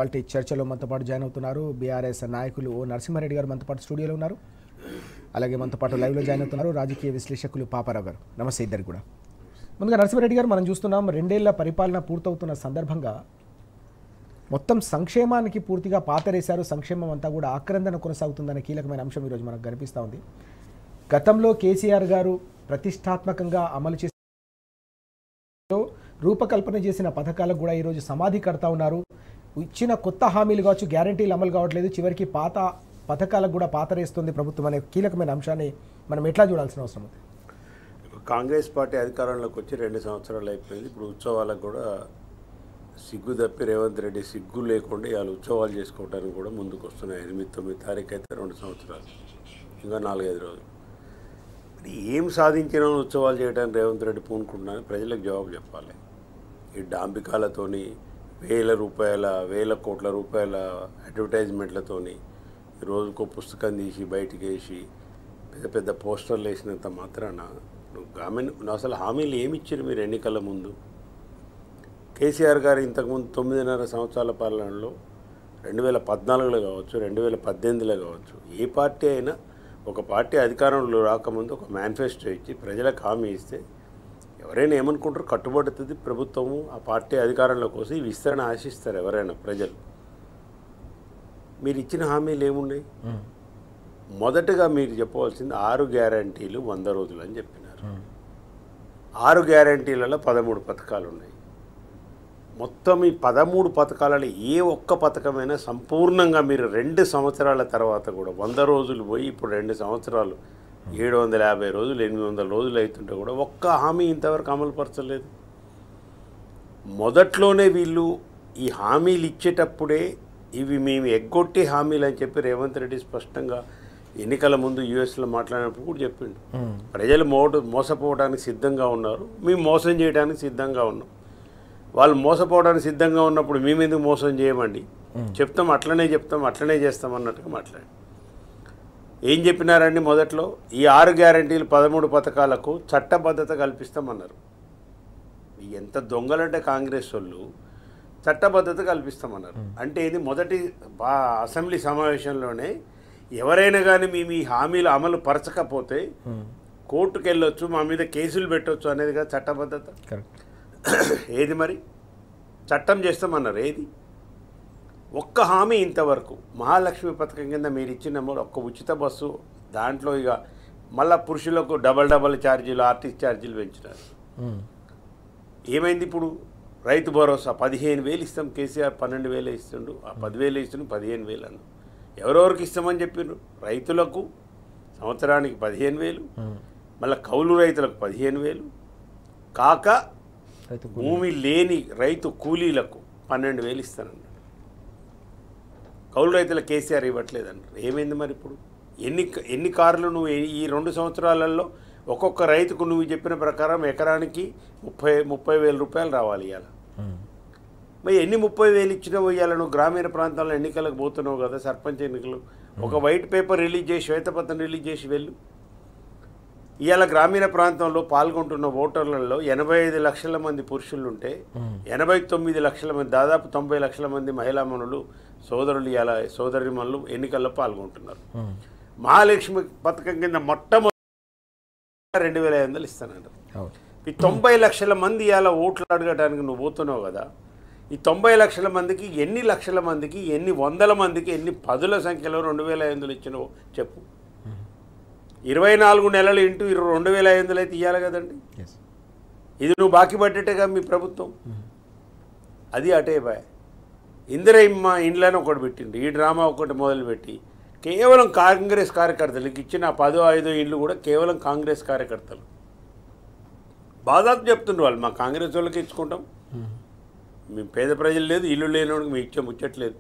Party చర్చలో మనతో పాటు జాయిన్ అవుతున్నారు బీఆర్ఎస్ నాయకులు ఓ నరసింహారెడ్డి గారు మనతో పాటు స్టూడియోలో ఉన్నారు. అలాగే మనతో పాటు లైవ్లో జాయిన్ అవుతున్నారు రాజకీయ విశ్లేషకులు పాపారావు గారు. నమస్తే ఇద్దరు కూడా. ముందుగా నరసింహారెడ్డి గారు, మనం చూస్తున్నాం 2 ఏళ్ల పరిపాలన పూర్తవుతున్న సందర్భంగా మొత్తం సంక్షేమానికి పూర్తిగా పాతరేశారు. సంక్షేమం అంతా కూడా ఆక్రందన కొనసాగుతుందనే కీలకమైన అంశం ఈరోజు మనకు కనిపిస్తూ ఉంది. గతంలో కేసీఆర్ గారు ప్రతిష్టాత్మకంగా అమలు చేసిన రూపకల్పన చేసిన పథకాలకు కూడా ఈరోజు సమాధి కడతా ఉన్నారు. ఇచ్చిన కొత్త హామీలు కావచ్చు, గ్యారంటీలు అమలు కావట్లేదు, చివరికి పాత పథకాలకు కూడా పాతరేస్తుంది ప్రభుత్వం అనే కీలకమైన అంశాన్ని మనం ఎట్లా చూడాల్సిన అవసరం ఉంది? కాంగ్రెస్ పార్టీ అధికారంలోకి వచ్చి 2 సంవత్సరాలు అయిపోయింది. ఇప్పుడు ఉత్సవాలకు కూడా సిగ్గు తప్పి రేవంత్ రెడ్డి సిగ్గు లేకుండా ఇవాళ ఉత్సవాలు చేసుకోవడానికి కూడా ముందుకు వస్తున్నాయి. 8-9 తారీఖు అయితే 2 సంవత్సరాలు, ఇంకా 4-5 రోజులు. ఏం సాధించిన ఉత్సవాలు చేయడానికి రేవంత్ రెడ్డి పూనుకుంటున్నాను ప్రజలకు జవాబు చెప్పాలి. ఈ డాంబికాలతోని వేల కోట్ల రూపాయల అడ్వర్టైజ్మెంట్లతోని రోజుకో పుస్తకం తీసి బయటికి వేసి పెద్ద పెద్ద పోస్టర్లు వేసినంత మాత్రాన నువ్వు అసలు హామీలు ఏమి ఇచ్చారు మీరు ఎన్నికల ముందు? కేసీఆర్ గారు ఇంతకుముందు 9.5 సంవత్సరాల పాలనలో 2014లో కావచ్చు, 2018లో కావచ్చు, ఏ పార్టీ అయినా ఒక పార్టీ అధికారంలో రాకముందు ఒక మేనిఫెస్టో ఇచ్చి ప్రజలకు హామీ ఇస్తే ఎవరైనా ఏమనుకుంటారు? కట్టుబడుతుంది ప్రభుత్వము, ఆ పార్టీ అధికారంలో కోసం ఇవి ఇస్తారని ఆశిస్తారు ఎవరైనా ప్రజలు. మీరు ఇచ్చిన హామీలు ఏమున్నాయి? మొదటగా మీరు చెప్పవలసింది 6 గ్యారంటీలు 100 రోజులు అని చెప్పినారు. 6 గ్యారంటీలలో 13 పథకాలు ఉన్నాయి. మొత్తం ఈ 13 పథకాలలో ఏ ఒక్క పథకమైనా సంపూర్ణంగా మీరు 2 సంవత్సరాల తర్వాత కూడా 100 రోజులు పోయి ఇప్పుడు 2 సంవత్సరాలు 750 రోజులు 800 రోజులు అవుతుంటే కూడా ఒక్క హామీ ఇంతవరకు అమలుపరచలేదు. మొదట్లోనే వీళ్ళు ఈ హామీలు ఇచ్చేటప్పుడే ఇవి మేము ఎగ్గొట్టి హామీలు అని చెప్పి రేవంత్ రెడ్డి స్పష్టంగా ఎన్నికల ముందు యూఎస్లో మాట్లాడినప్పుడు కూడా చెప్పిండు. ప్రజలు మోసపోవడానికి సిద్ధంగా ఉన్నారు, మేము మోసం చేయడానికి సిద్ధంగా ఉన్నాం. వాళ్ళు మోసపోవడానికి సిద్ధంగా ఉన్నప్పుడు మేము ఎందుకు మోసం చేయమండి? చెప్తాం, అట్లనే చెప్తాం, అట్లనే చేస్తాం అన్నట్టుగా మాట్లాడి ఏం చెప్పినారండి? మొదట్లో ఈ 6 గ్యారంటీలు 13 పథకాలకు చట్టబద్ధత కల్పిస్తామన్నారు. ఎంత దొంగలంటే కాంగ్రెస్ వాళ్ళు చట్టబద్ధత కల్పిస్తామన్నారు. అంటే ఇది మొదటి అసెంబ్లీ సమావేశంలోనే ఎవరైనా కానీ మేము ఈ హామీలు అమలు పరచకపోతే కోర్టుకు వెళ్ళొచ్చు, మా మీద కేసులు పెట్టవచ్చు అనేది కదా చట్టబద్ధత. ఏది మరి? చట్టం చేస్తామన్నారు. ఏది? ఒక్క హామీ ఇంతవరకు. మహాలక్ష్మి పథకం కింద మీరు ఇచ్చిన ఒక్క ఉచిత బస్సు, దాంట్లో ఇక మళ్ళీ పురుషులకు డబల్ ఛార్జీలు, ఆర్టీసీ ఛార్జీలు పెంచినారు. ఏమైంది ఇప్పుడు? రైతు భరోసా 15,000 ఇస్తాం, కేసీఆర్ 12,000 ఇస్తుండు, ఆ 10,000 ఇస్తుండు, 15,000 అన్న. ఎవరెవరికి ఇస్తామని చెప్పిండ్రు? రైతులకు సంవత్సరానికి 15,000, మళ్ళీ కౌలు రైతులకు 15,000, కాక భూమి లేని రైతు కూలీలకు 12,000 ఇస్తానన్నారు. కౌలు రైతుల కేసీఆర్ ఇవ్వట్లేదన్నారు. ఏమైంది మరి ఇప్పుడు? ఎన్ని కార్లు నువ్వు ఈ 2 సంవత్సరాలలో ఒక్కొక్క రైతుకు నువ్వు చెప్పిన ప్రకారం ఎకరానికి 30,000 రూపాయలు రావాలి ఇవాళ. మరి ఎన్ని 30,000 ఇచ్చినావు ఇవాళ? నువ్వు గ్రామీణ ప్రాంతాల్లో ఎన్నికలకు పోతున్నావు కదా, సర్పంచ్ ఎన్నికలు. ఒక వైట్ పేపర్ రిలీజ్ చేసి, శ్వేతపత్రం రిలీజ్ చేసి వెళ్ళు. ఇవాళ గ్రామీణ ప్రాంతంలో పాల్గొంటున్న ఓటర్లలో 85 లక్షల మంది పురుషులుంటే 89 లక్షల మంది, దాదాపు 90 లక్షల మంది మహిళామణులు సోదరులు, ఇవాళ సోదరిమణులు ఎన్నికల్లో పాల్గొంటున్నారు. మహాలక్ష్మి పథకం కింద మొట్టమొదటి 2,500 ఇస్తానంటారు. ఈ 90 లక్షల మంది ఇవాళ ఓట్లు అడగడానికి నువ్వు పోతున్నావు కదా. ఈ 90 లక్షల మందికి ఎన్ని లక్షల మందికి, ఎన్ని వందల మందికి, ఎన్ని పదుల సంఖ్యలో 2,500 ఇచ్చినావు చెప్పు. 24 నెలలు ఇంటూ 2,500 అయితే ఇవ్వాలి కదండి. ఇది నువ్వు బాకీ పడ్డట్టుగా మీ ప్రభుత్వం. అది అటే బాయ్. ఇందిరమ్మ ఇండ్లని ఒకటి పెట్టిండు, ఈ డ్రామా ఒకటి మొదలుపెట్టి కేవలం కాంగ్రెస్ కార్యకర్తలకు ఇచ్చిన 10-5 ఇండ్లు కూడా కేవలం కాంగ్రెస్ కార్యకర్తలు. బాధాపు చెప్తుండ్రు వాళ్ళు, మా కాంగ్రెస్ వాళ్ళకి ఇచ్చుకుంటాం, మేము పేద ప్రజలు లేదు, ఇల్లు లేనివాడికి మేము ఇచ్చే ముచ్చట్లేదు,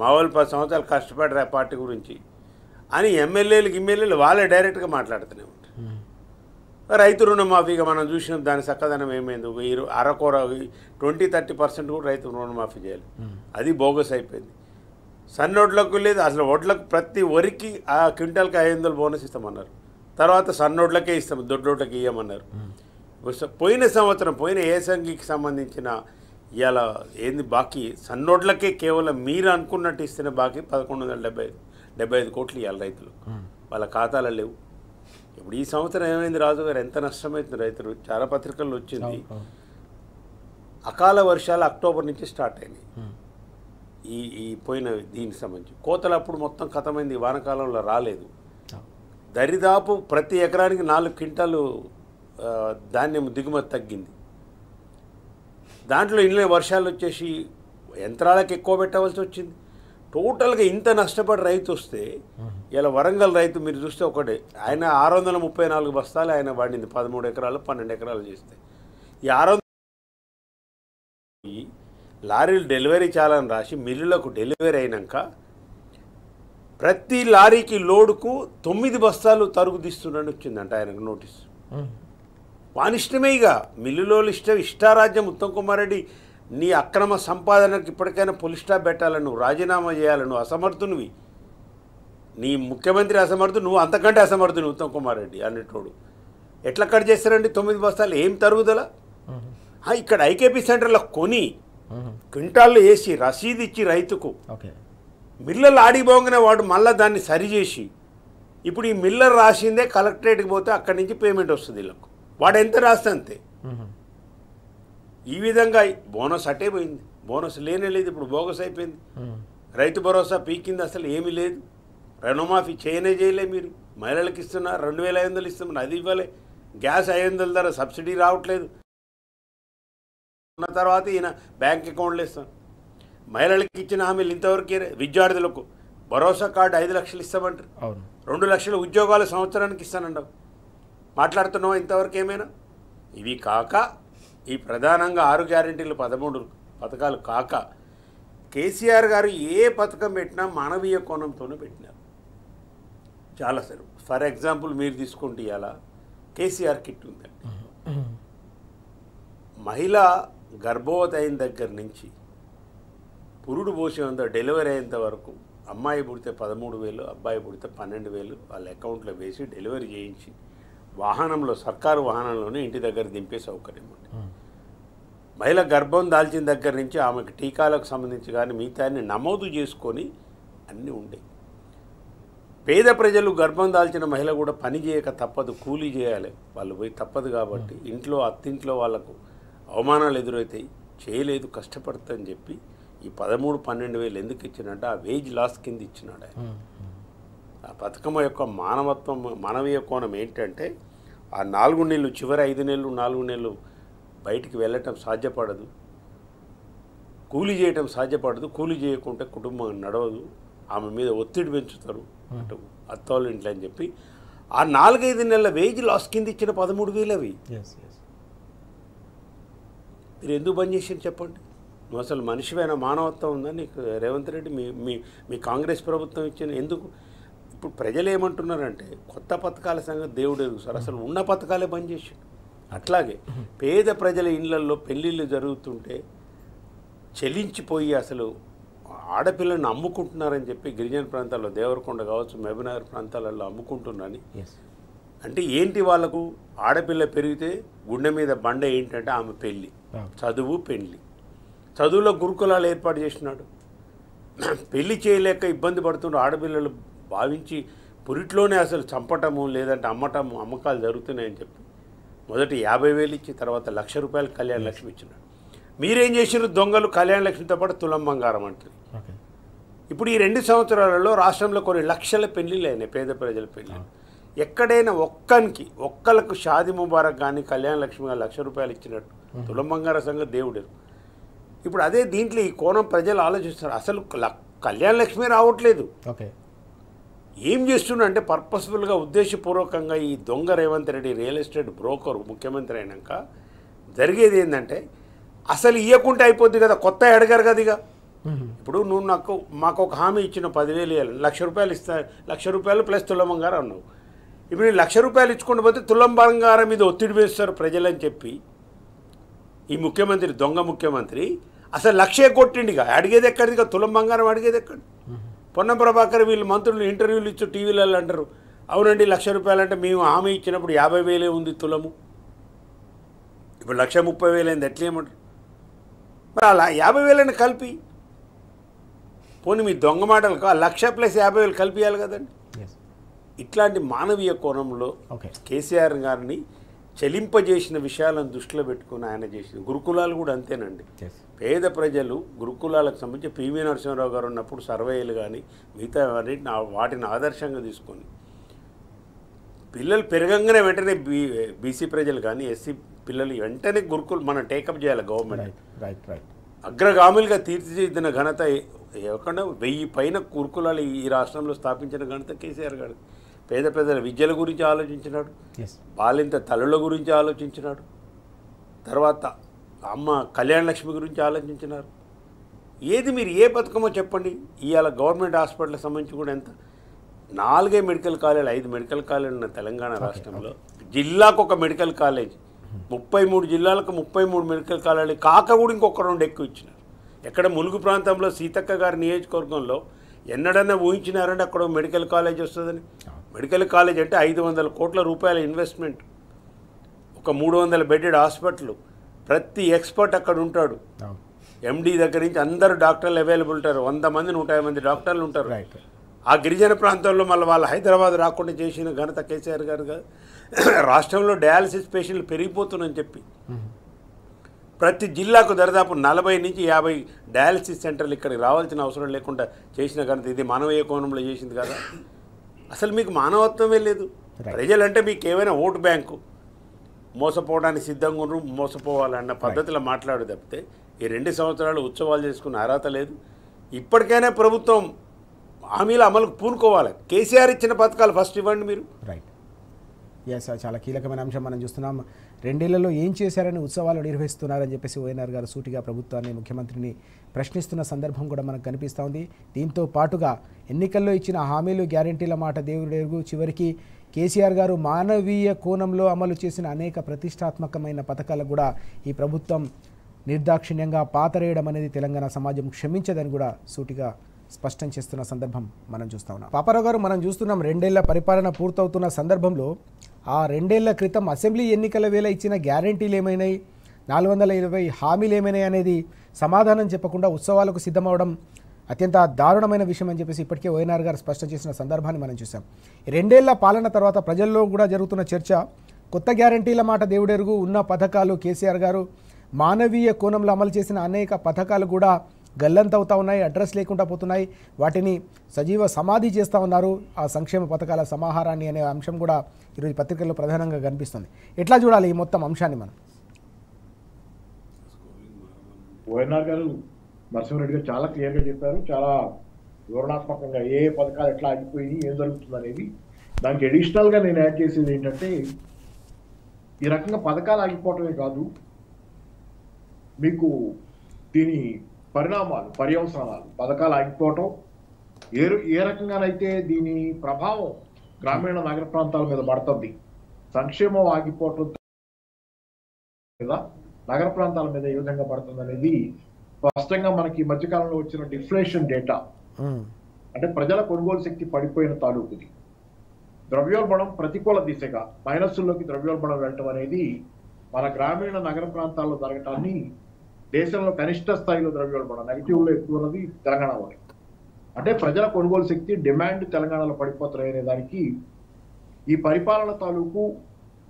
మా వాళ్ళు 10 సంవత్సరాలు కష్టపడ్డారు ఆ పార్టీ గురించి అని ఎమ్మెల్యేలు వాళ్ళే డైరెక్ట్గా మాట్లాడుతూనే ఉంటారు. రైతు రుణమాఫీగా మనం చూసినాం, దాని చక్కదనం ఏమైంది? అరకొర 20-30% కూడా రైతు రుణమాఫీ చేయాలి, అది బోగస్ అయిపోయింది. సన్నోడ్లకు లేదు అసలు, వడ్లకు ప్రతి వరికి ఆ క్వింటాల్కి 500 బోనస్ ఇస్తామన్నారు. తర్వాత సన్నోడ్లకే ఇస్తాం, దొడ్డోడ్లకి ఇవ్వమన్నారు. పోయిన సంవత్సరం పోయిన ఏసంగికి సంబంధించిన ఇవాళ ఏంది బాకీ సన్నోడ్లకే కేవలం మీరు అనుకున్నట్టు ఇస్తేనే బాకీ 1175 కోట్లు ఇవాళ రైతులు వాళ్ళ ఖాతాలో లేవు. ఇప్పుడు ఈ సంవత్సరం ఏమైంది రాజు గారు, ఎంత నష్టమవుతుంది రైతులు? చాలా పత్రికల్లో వచ్చింది. అకాల వర్షాలు అక్టోబర్ నుంచి స్టార్ట్ అయినాయి. ఈ పోయిన దీనికి సంబంధించి కోతలు అప్పుడు మొత్తం ఖతమైంది, వానకాలంలో రాలేదు. దరిదాపు ప్రతి ఎకరానికి 4 క్వింటాలు ధాన్యం దిగుమతి తగ్గింది. దాంట్లో ఇన్ని వర్షాలు వచ్చేసి యంత్రాలకు ఎక్కువ పెట్టవలసి వచ్చింది. టోటల్గా ఇంత నష్టపడి రైతు వస్తే ఇలా వరంగల్ రైతు మీరు చూస్తే ఒకటే, ఆయన 634 బస్తాలు ఆయన వాడింది 13 ఎకరాలు 12 ఎకరాలు చేస్తే. ఈ 600 లారీలు డెలివరీ చాలని రాసి మిల్లులకు డెలివరీ అయినాక ప్రతి లారీకి లోడుకు 9 బస్తాలు తరుగు తీస్తున్నాడని వచ్చిందంట ఆయనకు నోటీసు. వానిష్టమే ఇక మిల్లులో ఇష్టారాజ్యం. ఉత్తమ్ కుమార్ రెడ్డి నీ అక్రమ సంపాదనకు ఇప్పటికైనా పులి స్టాప్ పెట్టాలని, నువ్వు రాజీనామా చేయాలని, నువ్వు అసమర్థునివి, నీ ముఖ్యమంత్రి అసమర్థుడు, నువ్వు అంతకంటే అసమర్థుని ఉత్తమ్ కుమార్ రెడ్డి అనేటోడు. ఎట్లా కట్ చేస్తారండి 9 బస్తాలు? ఏం తరుగుదల? ఇక్కడ ఐకేపీ సెంటర్లో కొని క్వింటాల్లో వేసి రసీదు ఇచ్చి రైతుకు మిల్లర్లు ఆడిపోగానే వాడు మళ్ళీ దాన్ని సరిచేసి ఇప్పుడు ఈ మిల్లర్ రాసిందే కలెక్టరేట్కి పోతే అక్కడి నుంచి పేమెంట్ వస్తుంది వీళ్ళకు. వాడు ఎంత రాస్తే అంతే. ఈ విధంగా బోనస్ అటే పోయింది. బోనస్ లేనే లేదు, ఇప్పుడు బోగస్ అయిపోయింది. రైతు భరోసా పీకింది, అసలు ఏమీ లేదు. రుణమాఫీ చేయలే మీరు. మహిళలకు ఇస్తున్నారు 2500 ఇస్తున్నారు, అది ఇవ్వలే. గ్యాస్ 500 ధర సబ్సిడీ రావట్లేదు. ఉన్న తర్వాత ఈయన బ్యాంక్ అకౌంట్లు ఇస్తాను. మహిళలకు ఇచ్చిన హామీలు ఇంతవరకే. విద్యార్థులకు భరోసా కార్డు 5 లక్షలు ఇస్తామంటారు, 2 లక్షల ఉద్యోగాలు సంవత్సరానికి ఇస్తానంటావు. మాట్లాడుతున్నావా ఇంతవరకు ఏమైనా? ఇవి కాక ఈ ప్రధానంగా 6 గ్యారెంటీలు 13 పథకాలు కాక కేసీఆర్ గారు ఏ పథకం పెట్టినా మానవీయ కోణంతోనే పెట్టినారు. చాలా సరే. ఫర్ ఎగ్జాంపుల్ మీరు తీసుకుంటే ఇవాళ కేసీఆర్ కిట్ ఉందండి. మహిళ గర్భవతి అయిన దగ్గర నుంచి పురుడు పోసేంత డెలివరీ అయ్యేంత వరకు అమ్మాయి పుడితే 13,000, అబ్బాయి పుడితే 12,000 వాళ్ళ అకౌంట్లో వేసి డెలివరీ చేయించి వాహనంలో, సర్కారు వాహనంలోనే ఇంటి దగ్గర దింపే సౌకర్యం ఉంది. మహిళ గర్భం దాల్చిన దగ్గర నుంచి ఆమెకు టీకాలకు సంబంధించి కానీ మిగతాన్ని నమోదు చేసుకొని అన్నీ ఉండేవి. పేద ప్రజలు గర్భం దాల్చిన మహిళ కూడా పని చేయక తప్పదు, కూలీ చేయాలి, వాళ్ళు పోయి తప్పదు. కాబట్టి ఇంట్లో అత్తింట్లో వాళ్ళకు అవమానాలు ఎదురవుతాయి, చేయలేదు, కష్టపడుతుందని చెప్పి ఈ 13-12,000 ఎందుకు ఇచ్చినట్టు ఆ వేజ్ లాస్ కింద ఇచ్చినాడు ఆయన. ఆ పథకం యొక్క మానవీయ కోణం ఏంటంటే ఆ 4 నెలలు, చివరి 5 నెలలు 4 నెలలు బయటికి వెళ్ళటం సాధ్యపడదు, కూలీ చేయటం సాధ్యపడదు. కూలీ చేయకుంటే కుటుంబం నడవదు, ఆమె మీద ఒత్తిడి పెంచుతారు అటు అత్తవాళ్ళ ఇంట్లో అని చెప్పి ఆ 4-5 నెలల వేజ్ లాస్ కింద ఇచ్చిన 13,000 అవి మీరు ఎందుకు బంద్ చేసి చెప్పండి? నువ్వు అసలు మనిషివైన మానవత్వం ఉందా నీకు? రేవంత్ రెడ్డి మీ కాంగ్రెస్ ప్రభుత్వం ఇచ్చిన ఎందుకు? ఇప్పుడు ప్రజలు ఏమంటున్నారంటే కొత్త పథకాల సంగతి దేవుడు ఎరుగు సార్, అసలు ఉన్న పథకాలే బంద్ చేసి. అట్లాగే పేద ప్రజల ఇళ్లల్లో పెళ్ళిళ్ళు జరుగుతుంటే చెలించిపోయి అసలు ఆడపిల్లను అమ్ముకుంటున్నారని చెప్పి గిరిజన ప్రాంతాల్లో దేవరకొండ కావచ్చు, మహబూబ్నగర్ ప్రాంతాలలో అమ్ముకుంటున్నారని. అంటే ఏంటి వాళ్ళకు? ఆడపిల్ల పెరిగితే గుండె మీద బండ ఏంటంటే ఆమె పెళ్ళి, చదువు, పెళ్ళి. చదువులో గురుకులాలు ఏర్పాటు చేసినాడు. పెళ్లి చేయలేక ఇబ్బంది పడుతున్న ఆడపిల్లలు భావించి పురిట్లోనే అసలు చంపటము లేదంటే అమ్మటము, అమ్మకాలు జరుగుతున్నాయని చెప్పి మొదటి 50,000 ఇచ్చి తర్వాత ₹1,00,000 కళ్యాణ లక్ష్మి ఇచ్చినాడు. మీరేం చేసినారు? దొంగలు కళ్యాణ లక్ష్మితో పాటు తులం బంగారం అంటారు. ఇప్పుడు ఈ 2 సంవత్సరాలలో రాష్ట్రంలో కొన్ని లక్షల పెళ్ళిళ్ళు అయినాయి, పేద ప్రజల పెళ్ళిళ్ళు. ఎక్కడైనా ఒక్కలకు షాది ముబారక్ కానీ కళ్యాణ లక్ష్మి కానీ ₹1,00,000 ఇచ్చినట్టు తులం బంగారం సంగతి దేవుడు. ఇప్పుడు అదే దీంట్లో ఈ కోణం ప్రజలు ఆలోచిస్తారు. అసలు కళ్యాణ లక్ష్మి రావట్లేదు. ఏం చేస్తున్నా అంటే పర్పస్ఫుల్గా ఉద్దేశపూర్వకంగా ఈ దొంగ Revanth Reddy real estate broker ముఖ్యమంత్రి అయినాక జరిగేది ఏంటంటే అసలు ఇవ్వకుంటే అయిపోద్ది కదా, కొత్త అడగారు కదా. ఇక ఇప్పుడు నువ్వు మాకు ఒక హామీ ఇచ్చిన 10,000 ఇవ్వాలి, ₹1,00,000 ఇస్తా, ₹1,00,000 ప్లస్ తులం బంగారం అన్నావు. ఇప్పుడు నేను ₹1,00,000 ఇచ్చుకుంటూ పోతే తులం బంగారం మీద ఒత్తిడి వేస్తారు ప్రజలని చెప్పి ఈ ముఖ్యమంత్రి, దొంగ ముఖ్యమంత్రి అసలు 1,00,000 కొట్టిండిగా. అడిగేది ఎక్కడిదిగా? తులం బంగారం అడిగేది ఎక్కడి? పొన్నం ప్రభాకర్ వీళ్ళు మంత్రులు ఇంటర్వ్యూలు ఇచ్చి టీవీలలో అంటారు, అవునండి ₹1,00,000 అంటే మేము హామీ ఇచ్చినప్పుడు 50,000 ఉంది తులము, ఇప్పుడు 1,30,000 అయింది, ఎట్లా ఏమంటారు? మరి అలా 50,000 కలిపి పోనీ మీ దొంగ మాటలకు 1,00,000 ప్లస్ 50,000 కలిపియాలి కదండి. ఇట్లాంటి మానవీయ కోణంలో కేసీఆర్ గారిని చెలింపజేసిన విషయాలను దృష్టిలో పెట్టుకుని ఆయన చేసిన గురుకులాలు కూడా అంతేనండి. పేద ప్రజలు గురుకులాలకు సంబంధించి పివి నరసింహారావు గారు ఉన్నప్పుడు సర్వేలు కానీ మిగతా వాటిని ఆదర్శంగా తీసుకొని పిల్లలు పెరగంగానే వెంటనే బీసీ ప్రజలు కానీ ఎస్సీ పిల్లలు వెంటనే గురుకులు మనం టేకప్ చేయాలి. గవర్నమెంట్ అగ్రగాములుగా తీర్చిదిద్దిన ఘనత ఎక్కడ 1000 పైన గురుకులాలు ఈ రాష్ట్రంలో స్థాపించిన ఘనత కేసీఆర్ గారు. పేద ప్రజల విద్యల గురించి ఆలోచించినాడు, బాలింత తల్లుల గురించి ఆలోచించినాడు, తర్వాత అమ్మ కళ్యాణ లక్ష్మి గురించి ఆలోచించినారు. ఏది మీరు ఏ బతుకమో చెప్పండి. ఇవాళ గవర్నమెంట్ హాస్పిటల్కి సంబంధించి కూడా ఎంత 4 మెడికల్ కాలేజీలు 5 మెడికల్ కాలేజీలు ఉన్న తెలంగాణ రాష్ట్రంలో జిల్లాకు ఒక మెడికల్ కాలేజ్ 33 జిల్లాలకు 33 మెడికల్ కాలేజీలు కాక కూడా ఇంకొక 2 ఎక్కువ ఇచ్చినారు. ఎక్కడ ములుగు ప్రాంతంలో సీతక్క గారి నియోజకవర్గంలో ఎన్నడన్నా ఊహించినారంటే అక్కడ మెడికల్ కాలేజ్ వస్తుందని. మెడికల్ కాలేజ్ అంటే 500 కోట్ల రూపాయల ఇన్వెస్ట్మెంట్, ఒక 300 బెడెడ్ హాస్పిటల్, ప్రతి ఎక్స్పర్ట్ అక్కడ ఉంటాడు. ఎండి దగ్గర నుంచి అందరూ డాక్టర్లు అవైలబుల్ ఉంటారు. 100 మంది 150 మంది డాక్టర్లు ఉంటారు. ఆ గిరిజన ప్రాంతాల్లో మళ్ళీ వాళ్ళు హైదరాబాద్ రాకుండా చేసిన ఘనత కేసీఆర్ గారు కాదు. రాష్ట్రంలో డయాలసిస్ పేషెంట్లు పెరిగిపోతున్నాయని చెప్పి ప్రతి జిల్లాకు దాదాపు 40 నుంచి 50 డయాలసిస్ సెంటర్లు ఇక్కడికి రావాల్సిన అవసరం లేకుండా చేసిన ఘనత ఇది మానవీయ కోణంలో చేసింది కదా. అసలు మీకు మానవత్వమే లేదు. ప్రజలంటే మీకు ఏమైనా ఓటు బ్యాంకు, మోసపోవడానికి సిద్ధంగా ఉన్నారు, మోసపోవాలన్న పద్ధతిలో మాట్లాడు తప్పితే ఈ 2 సంవత్సరాలు ఉత్సవాలు చేసుకున్న అర్హత లేదు. ఇప్పటికైనా ప్రభుత్వం హామీల అమలుకు పూనుకోవాలి. కేసీఆర్ ఇచ్చిన పథకాలు ఫస్ట్ ఇవ్వండి మీరు. రైట్. ఎస్, చాలా కీలకమైన అంశం మనం చూస్తున్నాం. 2 ఏళ్లలో ఏం చేశారని ఉత్సవాలు నిర్వహిస్తున్నారని చెప్పేసి వైఎన్ఆర్ గారు సూటిగా ప్రభుత్వాన్ని, ముఖ్యమంత్రిని ప్రశ్నిస్తున్న సందర్భం కూడా మనకు కనిపిస్తూ ఉంది. దీంతో పాటుగా ఎన్నికల్లో ఇచ్చిన హామీలు, గ్యారంటీల మాట దేవుడెరుగు, చివరికి కేసీఆర్ గారు మానవీయ కోణంలో అమలు చేసిన అనేక ప్రతిష్టాత్మకమైన పథకాలకు కూడా ఈ ప్రభుత్వం నిర్దాక్షిణ్యంగా పాతరేయడం అనేది తెలంగాణ సమాజం క్షమించదని కూడా సూటిగా స్పష్టం చేస్తున్న సందర్భం మనం చూస్తూ ఉన్నాం. పాపారావు గారు, మనం చూస్తున్నాం 2 ఏళ్ల పరిపాలన పూర్తవుతున్న సందర్భంలో ఆ 2 ఏళ్ల క్రితం అసెంబ్లీ ఎన్నికల వేళ ఇచ్చిన గ్యారంటీలు ఏమైనాయి, 420 హామీలు ఏమైనాయి అనేది సమాధానం చెప్పకుండా ఉత్సవాలకు సిద్ధమవడం అత్యంత దారుణమైన విషయం అని చెప్పేసి ఇప్పటికే వైఎన్ఆర్ గారు స్పష్టం చేసిన సందర్భాన్ని మనం చూసాం. 2 ఏళ్ల పాలన తర్వాత ప్రజల్లో కూడా జరుగుతున్న చర్చ, కొత్త గ్యారంటీల మాట దేవుడెరుగు, ఉన్న పథకాలు కేసీఆర్ గారు మానవీయ కోణంలో అమలు చేసిన అనేక పథకాలు కూడా గల్లంతవుతా ఉన్నాయి, అడ్రస్ లేకుండా పోతున్నాయి, వాటిని సజీవ సమాధి చేస్తూ ఉన్నారు, ఆ సంక్షేమ పథకాల సమాహారాన్ని అనే అంశం కూడా ఈరోజు పత్రికల్లో ప్రధానంగా కనిపిస్తుంది. ఎట్లా చూడాలి ఈ మొత్తం అంశాన్ని మనం? వైఎన్ఆర్ గారు, నరసింహారెడ్డి గారు చాలా క్లియర్గా చెప్పారు. చాలా వివరణాత్మకంగా ఏ పథకాలు ఎట్లా ఆగిపోయి ఏం జరుగుతుంది అనేది. దానికి అడిషనల్గా నేను యాడ్ చేసేది ఏంటంటే, ఈ రకంగా పథకాలు ఆగిపోవటమే కాదు, మీకు దీని పరిణామాలు, పర్యవసానాలు, పథకాలు ఆగిపోవటం ఏ రకంగానైతే దీని ప్రభావం గ్రామీణ నగర ప్రాంతాల మీద పడుతుంది, సంక్షేమం ఆగిపోవటం మీద నగర ప్రాంతాల మీద ఏ విధంగా పడుతుంది అనేది స్పష్టంగా మనకి మధ్యకాలంలో వచ్చిన డిఫ్లేషన్ డేటా, అంటే ప్రజల కొనుగోలు శక్తి పడిపోయిన తాలూకుది. ద్రవ్యోల్బణం ప్రతికూల దిశగా మైనస్సుల్లోకి ద్రవ్యోల్బణం వెళ్ళటం అనేది మన గ్రామీణ నగర ప్రాంతాల్లో జరగటాన్ని, దేశంలో కనిష్ట స్థాయిలో ద్రవ్యోల్బణం నెగిటివ్లో ఎక్కువ ఉన్నది తెలంగాణలోనే. అంటే ప్రజల కొనుగోలు శక్తి, డిమాండ్ తెలంగాణలో పడిపోతున్నాయి అనే దానికి ఈ పరిపాలన తాలూకు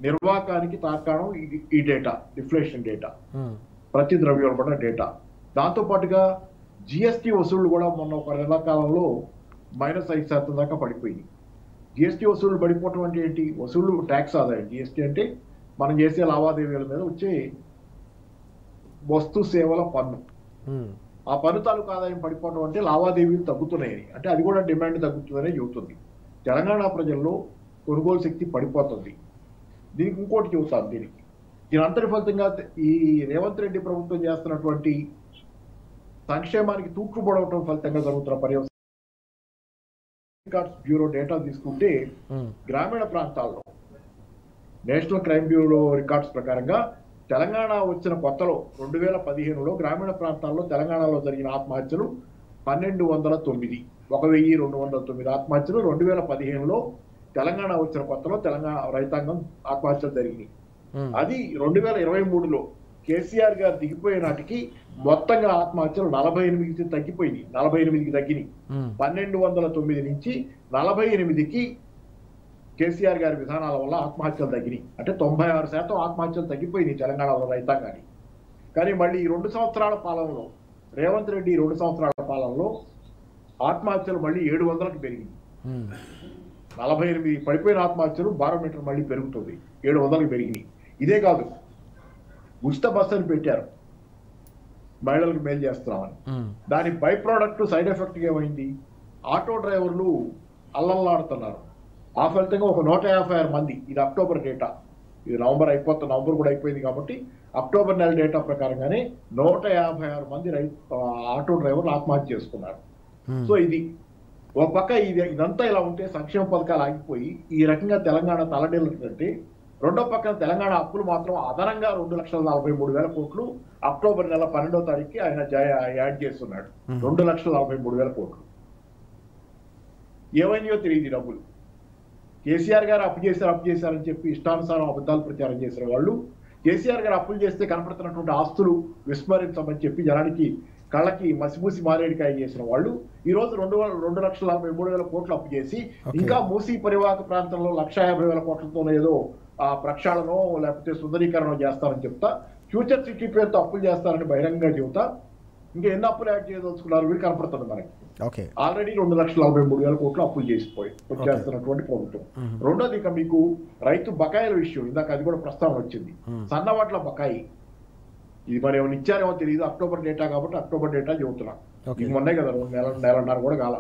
నిర్వాకానికి తార్కాణం ఈ డేటా, డిఫ్లేషన్ డేటా, ప్రతి ద్రవ్యోల్బణ డేటా. దాంతోపాటుగా జిఎస్టీ వసూళ్లు కూడా మొన్న ఒక నెల కాలంలో -5% దాకా పడిపోయింది. జిఎస్టీ వసూళ్లు పడిపోవటం అంటే ఏంటి? వసూళ్లు ట్యాక్స్ ఆదాయం. జిఎస్టీ అంటే మనం చేసే లావాదేవీల మీద వచ్చే వస్తు సేవల పన్ను. ఆ పన్ను తాలూకు ఆదాయం పడిపోవడం అంటే లావాదేవీలు తగ్గుతున్నాయని, అంటే అది కూడా డిమాండ్ తగ్గుతుందనే చెబుతుంది. తెలంగాణ ప్రజల్లో కొనుగోలు శక్తి పడిపోతుంది. దీనికి ఇంకోటి చెబుతాను. దీని అంతటి ఫలితంగా ఈ రేవంత్ రెడ్డి ప్రభుత్వం చేస్తున్నటువంటి సంక్షేమానికి తూట్లు పొడవటం ఫలితంగా జరుగుతున్న పర్యవసానం రికార్డ్స్ బ్యూరో డేటా తీసుకుంటే, గ్రామీణ ప్రాంతాల్లో నేషనల్ క్రైమ్ బ్యూరో రికార్డ్స్ ప్రకారంగా తెలంగాణ వచ్చిన కొత్తలో 2015లో గ్రామీణ ప్రాంతాల్లో తెలంగాణలో జరిగిన ఆత్మహత్యలు 1209, 1209 ఆత్మహత్యలు 2015లో తెలంగాణ వచ్చిన కొత్తలో తెలంగాణ రైతాంగం ఆత్మహత్యలు జరిగినాయి. అది 2023లో కేసీఆర్ గారు దిగిపోయే నాటికి మొత్తంగా ఆత్మహత్యలు 48కి తగ్గిపోయినాయి, 48కి తగ్గినాయి. 1209 నుంచి 48కి కేసీఆర్ గారి విధానాల వల్ల ఆత్మహత్యలు తగ్గినాయి. అంటే 96% ఆత్మహత్యలు తగ్గిపోయినాయి తెలంగాణలో రైతాంగాన్ని. కానీ మళ్ళీ ఈ 2 సంవత్సరాల పాలనలో, రేవంత్ రెడ్డి 2 సంవత్సరాల పాలనలో ఆత్మహత్యలు మళ్ళీ 700కి పెరిగింది. 48 పడిపోయిన ఆత్మహత్యలు బారోమీటర్ మళ్ళీ పెరుగుతుంది, 700కి పెరిగినాయి. ఇదే కాదు, ఉచిత బస్సు అని పెట్టారు మహిళలకు మేలు చేస్తున్నామని. దాని బై ప్రోడక్ట్ సైడ్ ఎఫెక్ట్ ఏమైంది? ఆటో డ్రైవర్లు అల్లల్లాడుతున్నారు. ఆ ఫలితంగా ఒక 156 మంది, ఇది అక్టోబర్ డేటా, ఇది నవంబర్ కూడా అయిపోయింది కాబట్టి అక్టోబర్ నెల డేటా ప్రకారంగానే 156 మంది ఆటో డ్రైవర్లు ఆత్మహత్య చేసుకున్నారు. సో ఇది ఒక పక్క ఇదంతా ఇలా ఉంటే సంక్షేమ పథకాలు ఆగిపోయి ఈ రకంగా తెలంగాణ తలడిల్లుతుంటే, రెండో పక్కన తెలంగాణ అప్పులు మాత్రం అదనంగా 2,43,000 కోట్లు అక్టోబర్ నెల 12వ తారీఖుకి ఆయన యాడ్ చేస్తున్నాడు. 2,43,000 కోట్లు ఏమైందో తెలియదు. డబ్బులు కేసీఆర్ గారు అప్పు చేశారని చెప్పి ఇష్టానుసారం అబద్ధాలు ప్రచారం చేసిన వాళ్ళు, కేసీఆర్ గారు అప్పులు చేస్తే కనపడుతున్నటువంటి ఆస్తులు విస్మరించమని చెప్పి జనానికి కళ్ళకి మసిమూసి మారేడికాయ చేసిన వాళ్ళు ఈ రోజు 2,43,000 కోట్లు అప్పు చేసి ఇంకా మూసీ పరివాహక ప్రాంతంలో 1,50,000 కోట్లతో ఏదో ప్రక్షాళనో లేకపోతే సుందరీకరణ చేస్తారని చెప్తా, ఫ్యూచర్ సిటీ పేరుతో అప్పులు చేస్తారని బహిరంగంగా చెబుతా, ఇంకా ఎన్ని అప్పులు యాడ్ చేయదలుచుకున్నారు వీళ్ళు కనపడుతుంది మనకి. ఆల్రెడీ 2,43,000 కోట్లు అప్పులు చేస్తున్నటువంటి ప్రభుత్వం. రెండోది ఇక మీకు రైతు బకాయిల విషయం, ఇందాక అది కూడా ప్రస్తావన వచ్చింది. సన్నవడ్ల బకాయి ఇది మరి ఏమైనా ఇచ్చారేమో తెలియదు, అక్టోబర్ డేటా కాబట్టి అక్టోబర్ డేటా చెబుతున్నా, ఇది మొన్నే కదా, నెలన్నర కూడా కాల.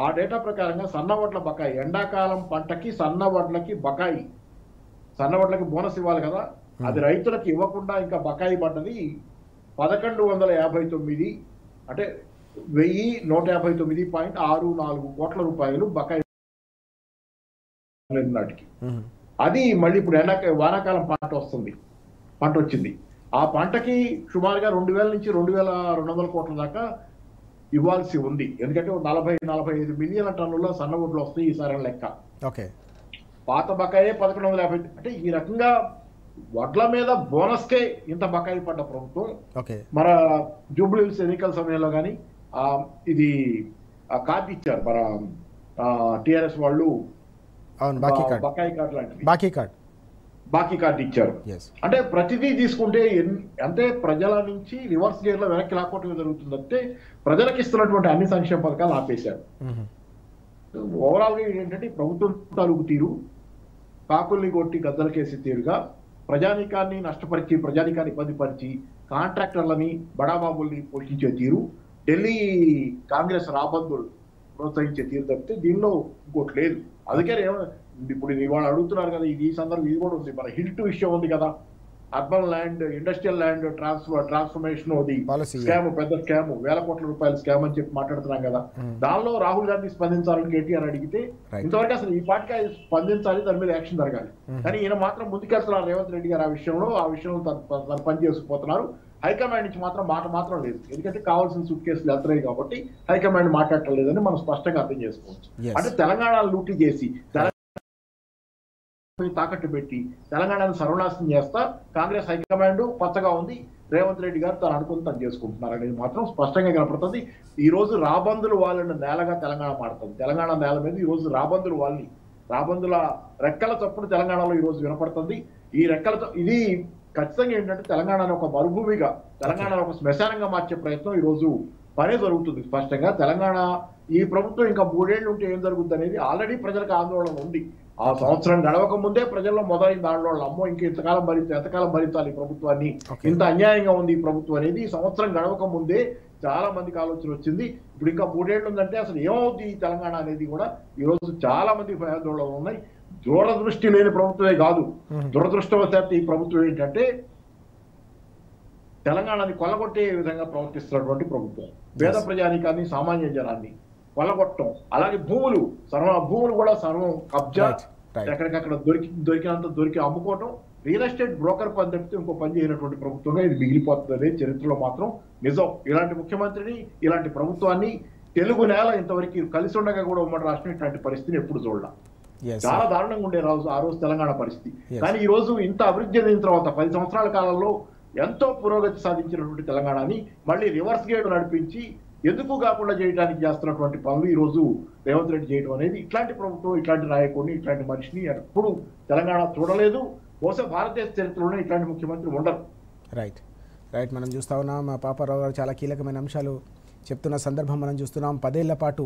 ఆ డేటా ప్రకారంగా సన్నవడ్ల బకాయి, ఎండాకాలం పంటకి సన్నవడ్లకి బకాయి, సన్నవడ్లకి బోనస్ ఇవ్వాలి కదా, అది రైతులకు ఇవ్వకుండా ఇంకా బకాయి పడ్డది 1,159, అంటే 1,159.64 కోట్ల రూపాయలు బకాయి నాటికి. అది మళ్ళీ ఇప్పుడు వానాకాలం పంట వచ్చింది. ఆ పంటకి సుమారుగా 2,000 నుంచి 2,200 కోట్ల దాకా ఇవ్వాల్సి ఉంది. ఎందుకంటే 40-45 మిలియన్ల టన్నుల సన్నవడ్లు వస్తాయి ఈసారి లెక్క. పాత బకాయే 1,150. అంటే ఈ రకంగా వడ్ల మీద బోనస్కే ఇంత బకాయి పడ్డ ప్రభుత్వం మన జూబ్లీహిల్స్ ఎన్నికల సమయంలో కానీ ఇది కార్డు ఇచ్చారు మన టిఆర్ఎస్ వాళ్ళు, బకాయి కార్డు లాంటిది, బాకీ కార్డు ఇచ్చారు. అంటే ప్రతిదీ తీసుకుంటే అంటే ప్రజల నుంచి రివర్స్ గేర్ లో వెనక్కి లాక్కోవటం జరుగుతుందంటే ప్రజలకు ఇస్తున్నటువంటి అన్ని సంక్షేమ పథకాలు ఆపేశారు. ఓవరాల్ గా ఏంటంటే ప్రభుత్వం తాలూకు తీరు కాకుల్ని కొట్టి గద్దలకేసి తీరుగా ప్రజానీకాన్ని నష్టపరిచి, ప్రజానీకాన్ని ఇబ్బందిపరిచి, కాంట్రాక్టర్లని బడాబాబుల్ని పోషించే తీరు, ఢిల్లీ కాంగ్రెస్ రాబందులు ప్రోత్సహించే తీరు తప్పితే దీనిలో ఇంకోటి లేదు. అందుకే ఇప్పుడు ఇవాళ అడుగుతున్నారు కదా, ఈ సందర్భం ఇది కూడా ఉంది, మన హిల్ట్ విషయం ఉంది కదా, urban land industrial land transformation అది స్కామ్, పెద్ద స్కామ్, 1,000 కోట్ల రూపాయల స్కామ్ అని చెప్పి మాట్లాడుతున్నాం కదా. దానిలో రాహుల్ గాంధీ స్పందించాలని కేటీఆర్ అడిగితే ఇంతవరకు అసలు ఈ పార్టీకి స్పందించాలి, దాని మీద యాక్షన్ జరగాలి. కానీ ఈయన మాత్రం ముందుకెళ్తున్నారు రేవంత్ రెడ్డి గారు ఆ విషయంలో తను పని చేసుకుపోతున్నారు. హైకమాండ్ నుంచి మాత్రం మాట మాత్రం లేదు, ఎందుకంటే కావాల్సిన సూట్ కేసులు వెళ్తున్నాయి కాబట్టి హైకమాండ్ మాట్లాడటం లేదని మనం స్పష్టంగా అర్థం చేసుకోవచ్చు. అంటే తెలంగాణ లూటీ చేసి తాకట్టు పెట్టి తెలంగాణను సర్వనాశనం చేస్తా కాంగ్రెస్ హైకమాండ్ పచ్చగా ఉంది, రేవంత్ రెడ్డి గారు తను అనుకుని తను చేసుకుంటున్నారు అనేది మాత్రం స్పష్టంగా కనపడుతుంది. ఈ రోజు రాబందులు వాళ్ళని నేలగా తెలంగాణ మారుతుంది. తెలంగాణ నేల మీద ఈ రోజు రాబందుల రెక్కల చప్పుడు తెలంగాణలో ఈ రోజు వినపడుతుంది. ఈ రెక్కలతో ఇది ఖచ్చితంగా ఏంటంటే తెలంగాణను ఒక మరుభూమిగా, తెలంగాణను ఒక శ్మశానంగా మార్చే ప్రయత్నం ఈ రోజు పనే జరుగుతుంది స్పష్టంగా. తెలంగాణ ఈ ప్రభుత్వం ఇంకా 3 ఏళ్ళు ఉంటే ఏం జరుగుతుంది అనేది ఆల్రెడీ ప్రజలకు ఆందోళన ఉంది. ఆ సంవత్సరం గడవక ముందే ప్రజల్లో మొదలైన ఆందోళన, అమ్మో ఇంక ఎంతకాలం భరించాలి ఈ ప్రభుత్వాన్ని, ఇంత అన్యాయంగా ఉంది ఈ ప్రభుత్వం అనేది. ఈ సంవత్సరం గడవక ముందే చాలా మందికి ఆలోచన వచ్చింది. ఇప్పుడు ఇంకా 3 ఏళ్ళు ఉందంటే అసలు ఏమవుతుంది ఈ తెలంగాణ అనేది కూడా ఈ రోజు చాలా మంది భయాందోళనలు ఉన్నాయి. దూరదృష్టి లేని ప్రభుత్వమే కాదు, దురదృష్టవశాత్తు ఈ ప్రభుత్వం ఏంటంటే తెలంగాణని కొల్లగొట్టే విధంగా ప్రవర్తిస్తున్నటువంటి ప్రభుత్వం. పేద ప్రజానికాన్ని, సామాన్య జనాన్ని కొల్లగొట్టడం, అలాగే భూములు కూడా సర్వం కబ్జా, ఎక్కడికక్కడ దొరికి అమ్ముకోవటం, రియల్ ఎస్టేట్ బ్రోకర్ పని తప్పితే ఇంకో పని చేయనటువంటి ప్రభుత్వంగా ఇది మిగిలిపోతుంది. చరిత్రలో మాత్రం నిజం. ఇలాంటి ముఖ్యమంత్రిని, ఇలాంటి ప్రభుత్వాన్ని తెలుగు నేల ఇంతవరకు కలిసి ఉండగా కూడా ఉమ్మడి రాష్ట్రం ఇట్లాంటి పరిస్థితిని ఎప్పుడు చూడాలి. చాలా దారుణంగా ఉండే ఆ రోజు తెలంగాణ పరిస్థితి. కానీ ఈ రోజు ఇంత అభివృద్ధి చెందిన తర్వాత 10 సంవత్సరాల కాలంలో ఎంతో పురోగతి సాధించినటువంటి తెలంగాణని మళ్ళీ రివర్స్ గేట్ నడిపించి ఎందుకు కాకుండా చేయడానికి చేస్తున్నటువంటి పనులు ఈ రోజు రేవంత్ రెడ్డి చేయడం అనేది ఇట్లాంటి ప్రభుత్వం, ఇట్లాంటి నాయకుడిని, ఇట్లాంటి మనిషిని ఎప్పుడు తెలంగాణ చూడలేదు. బహుశా భారతదేశ చరిత్రలోనే ఇట్లాంటి ముఖ్యమంత్రి ఉండరు. రైట్ రైట్ మనం చూస్తూ ఉన్నాం. మా పాపారావు గారు చాలా కీలకమైన అంశాలు చెప్తున్న సందర్భం మనం చూస్తున్నాం. 10 ఏళ్ల పాటు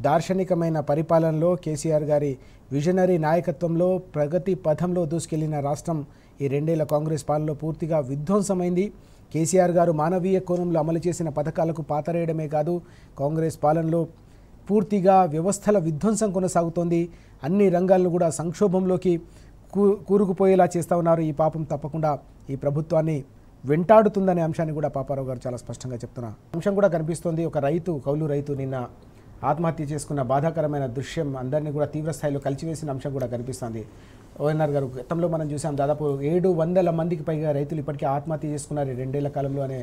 దార్శనికమైన పరిపాలనలో కేసీఆర్ గారి విజనరీ నాయకత్వంలో ప్రగతి పథంలో దూసుకెళ్లిన రాష్ట్రం ఈ 2 ఏళ్ల కాంగ్రెస్ పాలనలో పూర్తిగా విధ్వంసమైంది. కేసీఆర్ గారు మానవీయ కోణంలో అమలు చేసిన పథకాలకు పాతరేయడమే కాదు, కాంగ్రెస్ పాలనలో పూర్తిగా వ్యవస్థల విధ్వంసం కొనసాగుతోంది. అన్ని రంగాలను కూడా సంక్షోభంలోకి కూరుకుపోయేలా చేస్తూ ఉన్నారు. ఈ పాపం తప్పకుండా ఈ ప్రభుత్వాన్ని వెంటాడుతుందనే అంశాన్ని కూడా పాపారావు గారు చాలా స్పష్టంగా చెప్తున్నారు. అంశం కూడా కనిపిస్తోంది. ఒక రైతు, కౌలు రైతు నిన్న ఆత్మహత్య చేసుకున్న బాధాకరమైన దృశ్యం అందరినీ కూడా తీవ్రస్థాయిలో కలిచివేసిన అంశం కూడా కనిపిస్తుంది. ఓఎన్ఆర్ గారు, గతంలో మనం చూసాం దాదాపు 700 మందికి పైగా రైతులు ఇప్పటికీ ఆత్మహత్య చేసుకున్నారు 2 ఏళ్ల కాలంలో అనే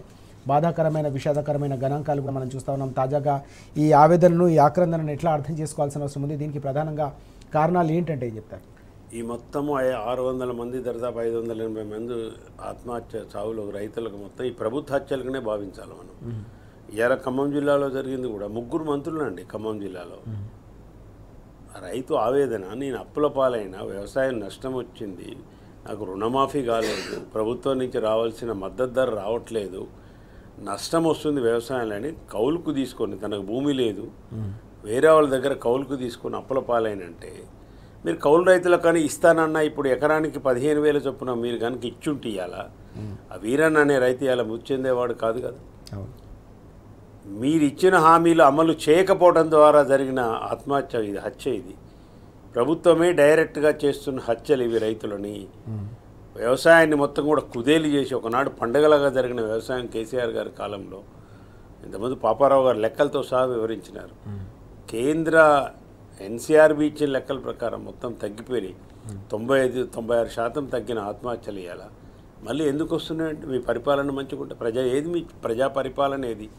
బాధాకరమైన, విషాదకరమైన గణాంకాలు కూడా మనం చూస్తూ ఉన్నాం. తాజాగా ఈ ఆవేదనను, ఈ ఆక్రందనను ఎట్లా అర్థం చేసుకోవాల్సిన అవసరం ఉంది, దీనికి ప్రధానంగా కారణాలు ఏంటంటే ఏం చెప్తారు? ఈ మొత్తము 600 మంది దాదాపు 580 మంది ఆత్మహత్య చావులు రైతులకు మొత్తం ఈ ప్రభుత్వ హత్యలుగానే భావించాలి మనం. ఇవాళ ఖమ్మం జిల్లాలో జరిగింది కూడా 3 మంత్రులు అండి. ఖమ్మం జిల్లాలో రైతు ఆవేదన, నేను అప్పుల పాలైన, వ్యవసాయం నష్టం వచ్చింది, నాకు రుణమాఫీ కాలేదు, ప్రభుత్వం నుంచి రావాల్సిన మద్దతు ధర రావట్లేదు, నష్టం వస్తుంది వ్యవసాయంలో అని కౌలుకు తీసుకొని, తనకు భూమి లేదు, వేరే వాళ్ళ దగ్గర కౌలుకు తీసుకొని అప్పుల పాలైనంటే మీరు కౌలు రైతులకు కానీ ఇస్తానన్నా ఇప్పుడు ఎకరానికి 15,000 చొప్పున మీరు కనుక ఇచ్చుంటే ఇవ్వాలా ఆ వీరన్న అనే రైతు ఇలా మృతి చెందేవాడు కాదు కదా. మీరు ఇచ్చిన హామీలు అమలు చేయకపోవడం ద్వారా జరిగిన ఆత్మహత్య ఇది, హత్య ఇది. ప్రభుత్వమే డైరెక్ట్గా చేస్తున్న హత్యలు ఇవి. రైతులని, వ్యవసాయాన్ని మొత్తం కూడా కుదేలు చేసి ఒకనాడు పండగలాగా జరిగిన వ్యవసాయం కేసీఆర్ గారి కాలంలో ఇంతకుముందు పాపారావు గారు లెక్కలతో సహా వివరించినారు. కేంద్ర ఎన్సీఆర్బీ ఇచ్చిన లెక్కల ప్రకారం మొత్తం తగ్గిపోయి 95-96% తగ్గిన ఆత్మహత్యలు ఇవ్వాలా. మళ్ళీ ఎందుకు వస్తున్నాయంటే మీ పరిపాలన మంచిగుంటే ఏది మీ ప్రజా పరిపాలన ఏది?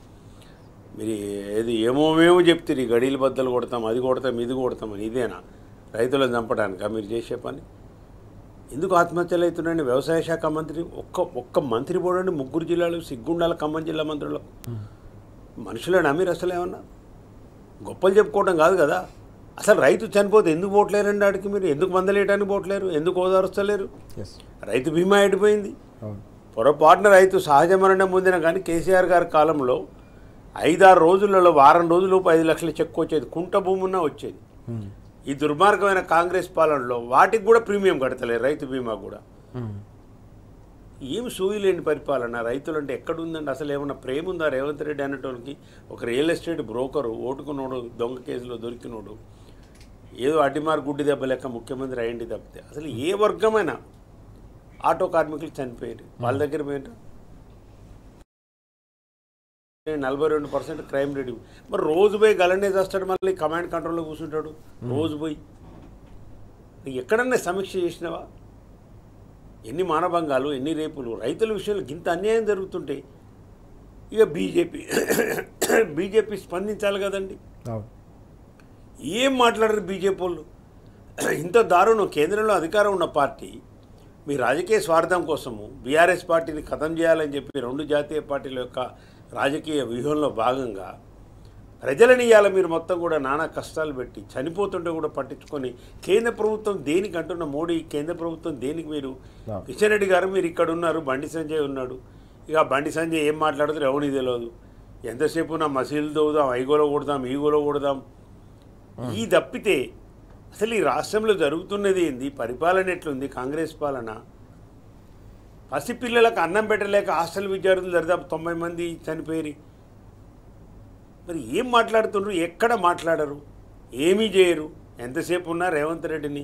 మీరు ఏది ఏమోమేమో చెప్తారు, గడీలు బద్దలు కొడతాం, అది కొడతాం, ఇది కొడతామని. ఇదేనా రైతులను చంపడానికా మీరు చేసే పని? ఎందుకు ఆత్మహత్యలు అవుతున్నాయండి? వ్యవసాయ శాఖ మంత్రి ఒక్క మంత్రి పోడండి 3 జిల్లాలు, సిగ్గుండాల ఖమ్మం జిల్లా మంత్రులకు. మనుషులేనా మీరు? అసలు ఏమన్నా గొప్పలు చెప్పుకోవడం కాదు కదా. అసలు రైతు చనిపోతే ఎందుకు పోట్లేరండి ఆడికి? మీరు ఎందుకు మందలేయడానికి పోట్లేరు? ఎందుకు ఓదారుస్తలేరు? రైతు బీమా అయిపోయింది. పొరపాటున రైతు సహజ మరణం పొందిన కానీ కేసీఆర్ గారి కాలంలో 5-6 రోజులలో, వారం రోజులలోపు 5 లక్షల చెక్కు వచ్చేది, కుంట భూమి ఉన్నా వచ్చేది. ఈ దుర్మార్గమైన కాంగ్రెస్ పాలనలో వాటికి కూడా ప్రీమియం కడతలేరు, రైతు బీమా కూడా. ఏం సూయిలేని పరిపాలన. రైతులంటే ఎక్కడుందండి? అసలు ఏమన్నా ప్రేమ ఉందా రేవంత్ రెడ్డి అనేటోనికి? ఒక రియల్ ఎస్టేట్ బ్రోకరు, ఓటుకున్నోడు, దొంగ కేసులో దొరికినోడు, ఏదో అడ్డిమార్ గుడ్డి దెబ్బ లెక్క ముఖ్యమంత్రి అయ్యింది తప్పితే అసలు ఏ వర్గమైనా ఆటో కార్మికులు చనిపోయారు, వాళ్ళ దగ్గర పోయిన 42% క్రైమ్ రేట్. మరి రోజు పోయి గలనే చేస్తాడు, మళ్ళీ కమాండ్ కంట్రోల్లో కూర్చుంటాడు. రోజు పోయి ఎక్కడన్నా సమీక్ష చేసినావా? ఎన్ని మానభంగాలు, ఎన్ని రేపులు, రైతుల విషయంలో ఇంత అన్యాయం జరుగుతుంటే ఇక బీజేపీ స్పందించాలి కదండి. ఏం మాట్లాడరు బీజేపీ వాళ్ళు? ఇంత దారుణం. కేంద్రంలో అధికారం ఉన్న పార్టీ మీ రాజకీయ స్వార్థం కోసము బీఆర్ఎస్ పార్టీని ఖతం చేయాలని చెప్పి 2 జాతీయ పార్టీల యొక్క రాజకీయ వ్యూహంలో భాగంగా ప్రజలని ఇవాళ మీరు మొత్తం కూడా నానా కష్టాలు పెట్టి చనిపోతుంటే కూడా పట్టించుకొని కేంద్ర ప్రభుత్వం దేనికి అంటున్న మోడీ కేంద్ర ప్రభుత్వం దేనికి? మీరు కిషన్ రెడ్డి గారు మీరు ఇక్కడ ఉన్నారు, బండి సంజయ్ ఉన్నాడు. ఇక బండి సంజయ్ ఏం మాట్లాడుతారు ఎవరికి తెలియదు. ఎంతసేపు నా మసీదులు తవ్వుదాం, ఐగోలో కొడదాం, ఈగోలో కొడదాం, ఈ తప్పితే అసలు ఈ రాష్ట్రంలో జరుగుతున్నది ఏంది? పరిపాలన ఎట్లుంది? కాంగ్రెస్ పాలన. పసిపిల్లలకు అన్నం పెట్టలేక హాస్టల్ విద్యార్థులు దాదాపు 90 మంది చనిపోయి. మరి ఏం మాట్లాడుతున్నారు? ఎక్కడ మాట్లాడరు, ఏమీ చేయరు. ఎంతసేపు ఉన్నా రేవంత్ రెడ్డిని.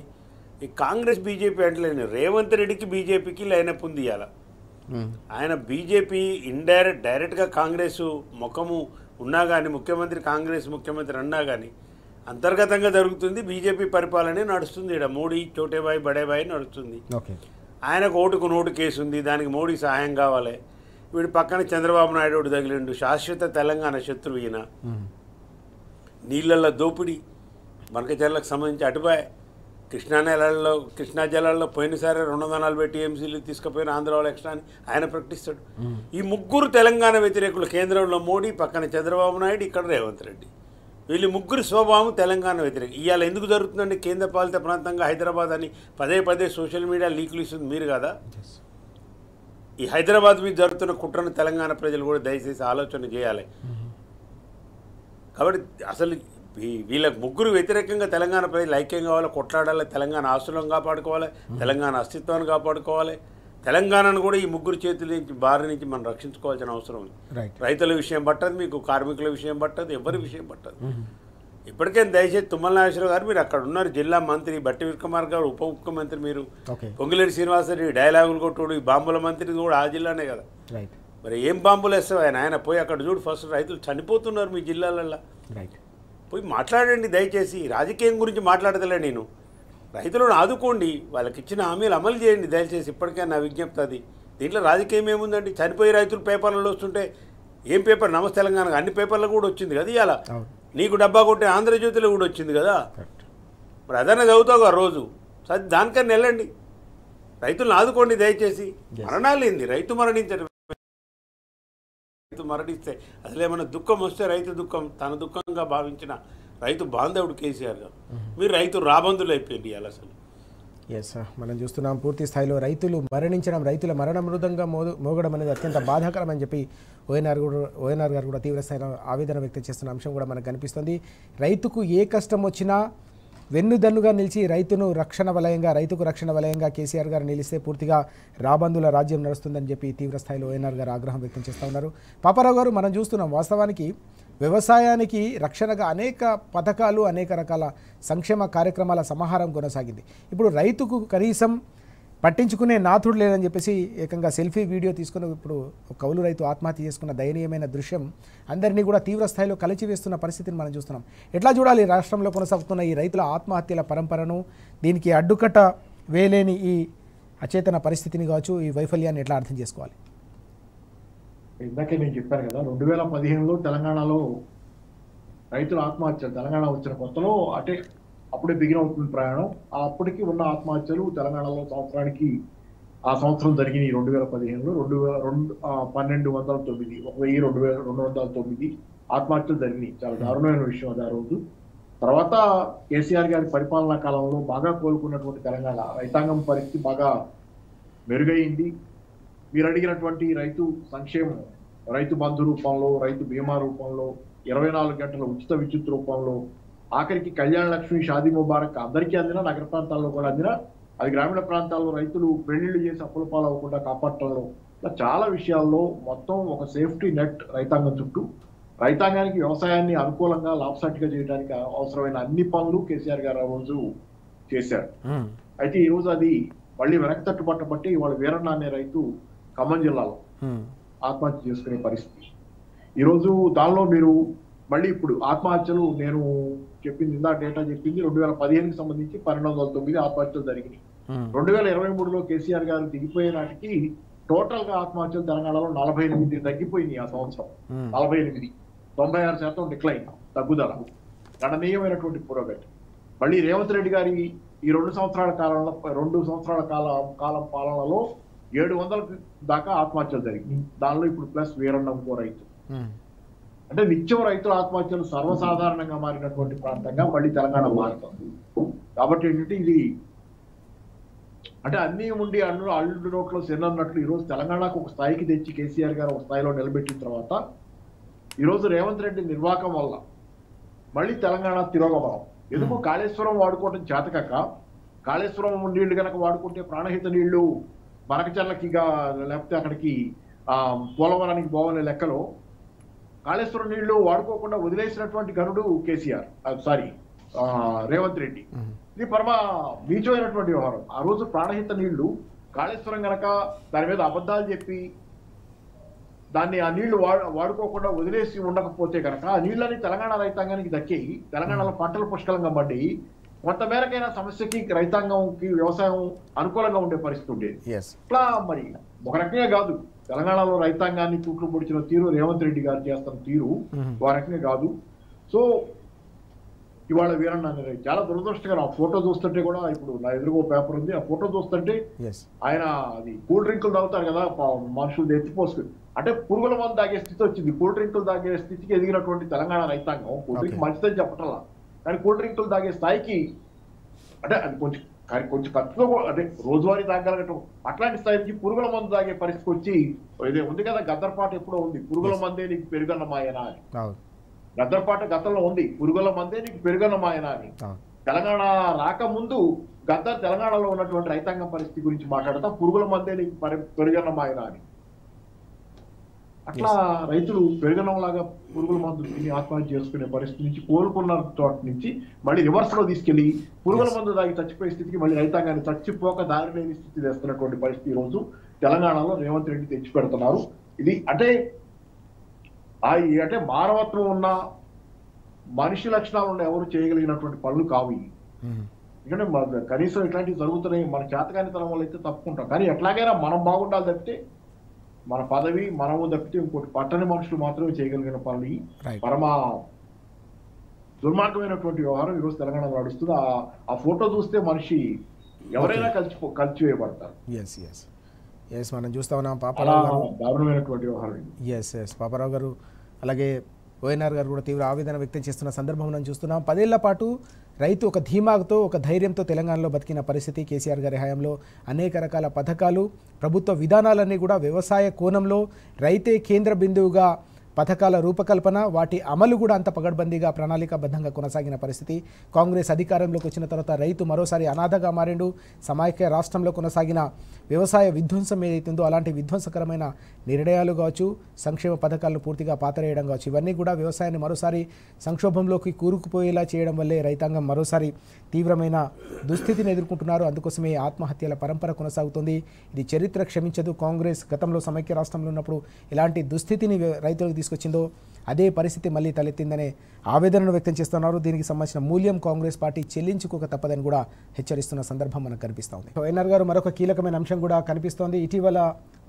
ఈ కాంగ్రెస్ బీజేపీ అంటలేను, రేవంత్ రెడ్డికి బీజేపీకి లైనప్ ఉంది ఇవాళ. ఆయన బీజేపీ డైరెక్ట్గా కాంగ్రెస్ ముఖము ఉన్నా కానీ, ముఖ్యమంత్రి కాంగ్రెస్ ముఖ్యమంత్రి అన్నా కానీ అంతర్గతంగా జరుగుతుంది. బీజేపీ పరిపాలనే నడుస్తుంది. ఇక్కడ మోడీ చోటేబాయి బడేబాయి నడుస్తుంది. ఆయనకు ఓటుకు నోటు కేసు ఉంది, దానికి మోడీ సహాయం కావాలి. వీడి పక్కన చంద్రబాబు నాయుడు తగిలిండు, శాశ్వత తెలంగాణ శత్రువు ఈయన. నీళ్ళల్లో దోపిడీ, బనకచర్లకు సంబంధించి అటుబాయ్ కృష్ణా జలాల్లో పోయినసారి 240 టీఎంసీలు తీసుకుపోయిన ఆంధ్ర వాళ్ళు ఎక్స్ట్రా అని ఆయన ప్రకటిస్తాడు. ఈ ముగ్గురు తెలంగాణ వ్యతిరేకులు, కేంద్రంలో మోడీ, పక్కన చంద్రబాబు నాయుడు, ఇక్కడ రేవంత్ రెడ్డి, వీళ్ళు ముగ్గురు స్వభావం తెలంగాణ వ్యతిరేక. ఇవాళ ఎందుకు జరుగుతుందండి? కేంద్ర పాలిత ప్రాంతంగా హైదరాబాద్ అని పదే సోషల్ మీడియా లీకులు ఇస్తుంది మీరు కదా. ఈ హైదరాబాద్ మీద జరుగుతున్న కుట్రను తెలంగాణ ప్రజలు కూడా దయచేసి ఆలోచన చేయాలి. కాబట్టి అసలు వీళ్ళ ముగ్గురు వ్యతిరేకంగా తెలంగాణ ప్రజలు ఐక్యం కావాలి, కొట్లాడాలి, తెలంగాణ ఆస్తులను కాపాడుకోవాలి, తెలంగాణ అస్తిత్వాన్ని కాపాడుకోవాలి, తెలంగాణను కూడా ఈ ముగ్గురు చేతుల నుంచి బారి నుంచి మనం రక్షించుకోవాల్సిన అవసరం ఉంది. రైతుల విషయం పట్టదు, మీకు కార్మికుల విషయం పట్టదు, ఎవరి విషయం పట్టదు. ఇప్పటికైనా దయచేసి తుమ్మల నాగేశ్వరరావు గారు మీరు అక్కడ ఉన్నారు, జిల్లా మంత్రి బట్టి విక్రమార్ గారు ఉప ముఖ్యమంత్రి, మీరు పొంగులేటి శ్రీనివాసరెడ్డి డైలాగులు కొట్టుడు, ఈ బాంబుల మంత్రి కూడా ఆ జిల్లానే కదా. మరి ఏం బాంబులు వేస్తావు ఆయన పోయి అక్కడ చూడు. ఫస్ట్ రైతులు చనిపోతున్నారు మీ జిల్లాలల్లో, పోయి మాట్లాడండి దయచేసి. రాజకీయం గురించి మాట్లాడతలే నేను, రైతులను ఆదుకోండి, వాళ్ళకి ఇచ్చిన హామీలు అమలు చేయండి దయచేసి. ఇప్పటికైనా నా విజ్ఞప్తి అది. దీంట్లో రాజకీయం ఏముందండి? చనిపోయి రైతులు పేపర్లలో వస్తుంటే ఏం పేపర్ నమస్తే తెలంగాణ అన్ని పేపర్లో కూడా వచ్చింది కదా. ఇవాళ నీకు డబ్బా కొట్టే ఆంధ్రజ్యోతిలో కూడా వచ్చింది కదా. మరి అదనే చదువుతావు కదా రోజు, దానికన్నా వెళ్ళండి, రైతులను ఆదుకోండి దయచేసి. మరణాలు ఏంది? రైతు మరణించడం, రైతు మరణిస్తే అసలు ఏమైనా దుఃఖం వస్తే రైతు దుఃఖం తన దుఃఖంగా భావించిన రైతు బాంధవుడు కేసీఆర్ గారు. మీరు రైతు రాబందులు అయిపోయింది ఇవాళ అసలు. ఎస్, మనం చూస్తున్నాం పూర్తి స్థాయిలో రైతులు మరణించడం, రైతుల మరణ మృదంగా మోగడం అనేది అత్యంత బాధాకరం అని చెప్పి ఓఎన్ఆర్ గారు కూడా తీవ్ర స్థాయిలో ఆవేదన వ్యక్తం చేస్తున్న అంశం కూడా మనకు కనిపిస్తుంది. రైతుకు ఏ కష్టం వచ్చినా వెన్నుదన్నుగా నిలిచి రైతుకు రక్షణ వలయంగా కేసీఆర్ గారు నిలిస్తే పూర్తిగా రాబందుల రాజ్యం నడుస్తుందని చెప్పి తీవ్ర స్థాయిలో ఓఎన్ఆర్ గారు ఆగ్రహం వ్యక్తం చేస్తూ ఉన్నారు. పాపారావు గారు, మనం చూస్తున్నాం వాస్తవానికి వ్యవసాయానికి రక్షణగా అనేక పథకాలు, అనేక రకాల సంక్షేమ కార్యక్రమాల సమాహారం కొనసాగింది. ఇప్పుడు రైతుకు కనీసం పట్టించుకునే నాథుడు లేదని చెప్పేసి ఏకంగా సెల్ఫీ వీడియో తీసుకుని ఇప్పుడు కౌలు రైతు ఆత్మహత్య చేసుకున్న దయనీయమైన దృశ్యం అందరినీ కూడా తీవ్ర స్థాయిలో కలిచివేస్తున్న పరిస్థితిని మనం చూస్తున్నాం. ఎట్లా చూడాలి రాష్ట్రంలో కొనసాగుతున్న ఈ రైతుల ఆత్మహత్యల పరంపరను, దీనికి అడ్డుకట్ట వేలేని ఈ అచేతన పరిస్థితిని కావచ్చు, ఈ వైఫల్యాన్ని ఎట్లా అర్థం చేసుకోవాలి? ఇందాకే నేను చెప్పాను కదా, 2015లో తెలంగాణలో రైతుల ఆత్మహత్యలు, తెలంగాణ వచ్చిన కొత్తలో అప్పుడే బిగిన్ అవుతుంది ప్రయాణం. అప్పటికి ఉన్న ఆత్మహత్యలు తెలంగాణలో ఆ సంవత్సరం జరిగినాయి 2015లో 1209 1209 ఆత్మహత్యలు జరిగినాయి. చాలా దారుణమైన విషయం అది ఆ రోజు. తర్వాత కేసీఆర్ గారి పరిపాలనా కాలంలో బాగా కోలుకున్నటువంటి తెలంగాణ రైతాంగం పరిస్థితి బాగా మెరుగైంది. మీరు అడిగినటువంటి రైతు సంక్షేమం, రైతు బంధు రూపంలో, రైతు బీమా రూపంలో, 24 గంటల ఉచిత విద్యుత్ రూపంలో, ఆఖరికి కళ్యాణ లక్ష్మి, షాదీ ముబారక్ అందరికీ అందినా, నగర ప్రాంతాల్లో కూడా అందినా, అది గ్రామీణ ప్రాంతాల్లో రైతులు పెళ్లిళ్ళు చేసి అప్పుల పాలవ్వకుండా కాపాడటంలో, ఇలా చాలా విషయాల్లో మొత్తం ఒక సేఫ్టీ నెట్ రైతాంగం చుట్టూ, రైతాంగానికి వ్యవసాయాన్ని అనుకూలంగా లాభసాటిగా చేయడానికి అవసరమైన అన్ని పనులు కేసీఆర్ గారు ఆ రోజు చేశారు. అయితే ఈ రోజు అది మళ్ళీ వెనక్కి తట్టుబట్టబట్టి ఇవాళ వీరన్న అనే రైతు ఖమ్మం జిల్లాలో ఆత్మహత్య చేసుకునే పరిస్థితి. ఈరోజు దానిలో మీరు మళ్ళీ ఇప్పుడు ఆత్మహత్యలు, నేను చెప్పింది డేటా చెప్పింది 2015కి సంబంధించి 1209 ఆత్మహత్యలు జరిగినాయి. 2023లో కేసీఆర్ గారు దిగిపోయే నాటికి టోటల్ గా ఆత్మహత్యలు తెలంగాణలో 48 తగ్గిపోయినాయి. ఆ సంవత్సరం 48, 96% డిక్లైన్, తగ్గుదల, గణనీయమైనటువంటి పురోగతి. మళ్ళీ రేవంత్ రెడ్డి గారి ఈ 2 సంవత్సరాల కాలం పాలనలో 700 దాకా ఆత్మహత్యలు జరిగింది. దానిలో ఇప్పుడు ప్లస్ వీరన్న ఇంకో రైతు. అంటే నిత్యం రైతుల ఆత్మహత్యలు సర్వసాధారణంగా మారినటువంటి ప్రాంతంగా మళ్ళీ తెలంగాణ మారుతుంది. కాబట్టి ఏంటంటే ఇది అంటే అన్నీ ఉండి అల్లుడు నోట్లో సెన్నన్నట్లు ఈరోజు తెలంగాణకు ఒక స్థాయికి తెచ్చి కేసీఆర్ గారు ఒక స్థాయిలో నిలబెట్టిన తర్వాత ఈరోజు రేవంత్ రెడ్డి నిర్వాహకం వల్ల మళ్ళీ తెలంగాణ తిరోగమనం. ఎందుకు కాళేశ్వరం వాడుకోవడం చేతకాక, కాళేశ్వరం నీళ్లు కనుక వాడుకుంటే ప్రాణహిత నీళ్లు మరకచర్లకి లేకపోతే అక్కడికి పోలవరానికి పోవనే లెక్కలో కాళేశ్వరం నీళ్లు వాడుకోకుండా వదిలేసినటువంటి గనుడు రేవంత్ రెడ్డి. ఇది పరమ నీచమైనటువంటి వ్యవహారం. ఆ రోజు ప్రాణహిత నీళ్లు కాళేశ్వరం గనక దాని మీద అబద్ధాలు చెప్పి ఆ నీళ్లు వాడుకోకుండా వదిలేసి ఉండకపోతే కనుక ఆ నీళ్ళని తెలంగాణ రైతాంగానికి దక్కేయి, తెలంగాణలో పంటలు పుష్కలంగా పడ్డాయి, కొంత మేరకైనా సమస్యకి రైతాంగంకి వ్యవసాయం అనుకూలంగా ఉండే పరిస్థితి ఉండేది. ఇట్లా మరి ఒక రకంగా కాదు, తెలంగాణలో రైతాంగాన్ని తూట్లు పొడిచిన తీరు రేవంత్ రెడ్డి గారు చేస్తున్న తీరు ఒక రకంగా కాదు. సో ఇవాళ వీరన్న అనేది చాలా దురదృష్టకరం. ఆ ఫోటో చూస్తుంటే కూడా, ఇప్పుడు నా ఎదురుగో పేపర్ ఉంది, ఆ ఫోటో చూస్తుంటే ఆయన అది కూల్ డ్రింకులు తాగుతారు కదా మనుషులు ఎత్తిపోసుకుని, అంటే పురుగుల మందు తాగే స్థితి వచ్చింది. కూల్ డ్రింకులు తాగే స్థితికి ఎదిగినటువంటి తెలంగాణ రైతాంగం, కూల్ డ్రింక్ మంచిదని చెప్పటంలా, కానీ కూల్ డ్రింకులు తాగే స్థాయికి, అంటే అది కొంచెం ఖర్చులో అంటే రోజువారీ తాగలగటం, అట్లాంటి స్థాయికి పురుగుల మందు తాగే పరిస్థితికి వచ్చి, ఇదే ఉంది కదా గద్దర్ ఎప్పుడో ఉంది, పురుగుల మందే నీకు పెరుగన్న మాయనా అని. గద్దర్ గతంలో ఉంది, పురుగుల మందే నీకు పెరుగన్న మాయనా అని. తెలంగాణ రాకముందు గద్దర్ తెలంగాణలో ఉన్నటువంటి రైతాంగం పరిస్థితి గురించి మాట్లాడతా, పురుగుల మందే నీకు పెరుగన్న మాయనా అని. అట్లా రైతులు పెరుగనంలాగా పురుగుల మందు తిని ఆత్మహత్య చేసుకునే పరిస్థితి నుంచి కోలుకున్న చోట నుంచి మళ్ళీ రివర్స్ లో తీసుకెళ్లి పురుగుల మందు తాగి చచ్చిపోయే స్థితికి మళ్ళీ రైతాంగాన్ని చచ్చిపోక దారి లేని స్థితి తెస్తున్నటువంటి పరిస్థితి ఈ రోజు తెలంగాణలో రేవంత్ రెడ్డి తెచ్చి పెడుతున్నారు. ఇది అంటే మానవత్వం ఉన్న మనిషి లక్షణాలు ఉన్న ఎవరు చేయగలిగినటువంటి పనులు కావు. ఎందుకంటే కనీసం ఇట్లాంటివి జరుగుతున్నాయి, మన చేతకాని తరం వల్ల అయితే తప్పుకుంటాం, కానీ ఎట్లాగైనా మనం బాగుండాలి తప్పితే, మన పదవి మనము తప్పితే ఇంకోటి పట్టని మనుషులు మాత్రమే చేయగలిగిన పనులు. పరమ దుర్మార్గమైనటువంటి వ్యవహారం ఈరోజు తెలంగాణలో నడుస్తుంది. ఆ ఫోటో చూస్తే మనిషి ఎవరైనా కలిసివేయబడతారు. మనం చూస్తా ఉన్నాం పాపారావు గారు, దారుణమైనటువంటి వ్యవహారం. పాపారావు గారు అలాగే ఓఎన్ఆర్ గారు కూడా తీవ్ర ఆవేదన వ్యక్తం చేస్తున్న సందర్భం మనం చూస్తున్నాం. 10 ఏళ్ల పాటు రైతు ఒక ధీమాతో, ఒక ధైర్యంతో తెలంగాణలో బతికిన పరిస్థితి. కేసీఆర్ గారి హయాంలో అనేక రకాల పథకాలు, ప్రభుత్వ విధానాలన్నీ కూడా వ్యవసాయ కోణంలో రైతే కేంద్ర బిందువుగా పథకాల రూపకల్పన, వాటి అమలు కూడా అంత పగడ్బందీగా ప్రణాళికాబద్ధంగా కొనసాగిన పరిస్థితి. కాంగ్రెస్ అధికారంలోకి వచ్చిన తర్వాత రైతు మరోసారి అనాథగా మారిండు. సమైక్య రాష్ట్రంలో కొనసాగిన వ్యవసాయ విధ్వంసం ఏదైతుందో అలాంటి విధ్వంసకరమైన నిర్ణయాలు కావచ్చు, సంక్షేమ పథకాలను పూర్తిగా పాతరేయడం కావచ్చు, ఇవన్నీ కూడా వ్యవసాయాన్ని మరోసారి సంక్షోభంలోకి కూరుకుపోయేలా చేయడం వల్లే రైతాంగం మరోసారి తీవ్రమైన దుస్థితిని ఎదుర్కొంటున్నారు. అందుకోసమే ఆత్మహత్యల పరంపర కొనసాగుతుంది. ఇది చరిత్ర క్షమించదు. కాంగ్రెస్ గతంలో సమైక్య రాష్ట్రంలో ఉన్నప్పుడు ఎలాంటి దుస్థితిని రైతులకు తీసుకొచ్చిందో అదే పరిస్థితి మళ్ళీ తలెత్తిందనే ఆవేదనను వ్యక్తం చేస్తున్నారు. దీనికి సంబంధించిన మూల్యం కాంగ్రెస్ పార్టీ చెల్లించుకోక తప్పదని కూడా హెచ్చరిస్తున్న సందర్భం మనకు కనిపిస్తోంది. ఓఎన్ఆర్ గారు మరొక కీలకమైన అంశం కూడా కనిపిస్తోంది. ఇటీవల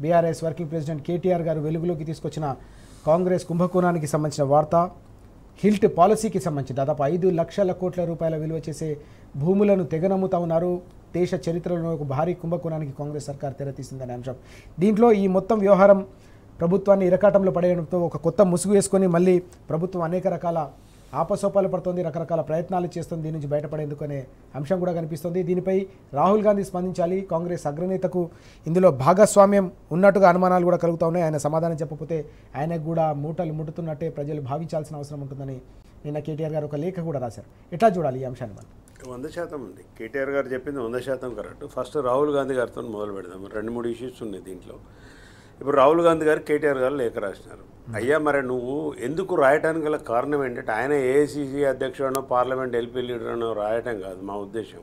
బీఆర్ఎస్ వర్కింగ్ ప్రెసిడెంట్ కేటీఆర్ గారు వెలుగులోకి తీసుకొచ్చిన కాంగ్రెస్ కుంభకోణానికి సంబంధించిన వార్త, హిల్ట్ పాలసీకి సంబంధించి దాదాపు 5 లక్షల కోట్ల రూపాయల విలువ చేసే భూములను తెగనమ్ముతా ఉన్నారు. దేశ చరిత్రలో ఒక భారీ కుంభకోణానికి కాంగ్రెస్ సర్కార్ తెరతీసిందనే అంశం. దీంట్లో ఈ మొత్తం వ్యవహారం ప్రభుత్వాన్ని ఇరకాటంలో పడేయడంతో ఒక కొత్త ముసుగు వేసుకొని మళ్ళీ ప్రభుత్వం అనేక రకాల ఆపసోపాలు పడుతుంది, రకరకాల ప్రయత్నాలు చేస్తుంది దీని నుంచి బయటపడేందుకు అనే అంశం కూడా కనిపిస్తుంది. దీనిపై రాహుల్ గాంధీ స్పందించాలి. కాంగ్రెస్ అగ్రనేతకు ఇందులో భాగస్వామ్యం ఉన్నట్టుగా అనుమానాలు కూడా కలుగుతూ ఉన్నాయి. ఆయన సమాధానం చెప్పకపోతే ఆయనకు కూడా మూటలు ముట్టుతున్నట్టే ప్రజలు భావించాల్సిన అవసరం ఉంటుందని నిన్న కేటీఆర్ గారు ఒక లేఖ కూడా రాశారు. ఎట్లా చూడాలి ఈ అంశాన్ని? మనం 100% ఉంది. కేటీఆర్ గారు చెప్పింది 100% కరెక్ట్. ఫస్ట్ రాహుల్ గాంధీ గారితో మొదలు పెడదాం. 2-3 ఇష్యూస్ ఉన్నాయి దీంట్లో. ఇప్పుడు రాహుల్ గాంధీ గారు కేటీఆర్ గారు లేఖ రాసినారు. అయ్యా మరి నువ్వు ఎందుకు రాయటానికి గల కారణం ఏంటంటే ఆయన ఏఐసీసీ అధ్యక్షుడనో పార్లమెంట్ ఎల్పీ లీడర్నో రాయటం కాదు మా ఉద్దేశం.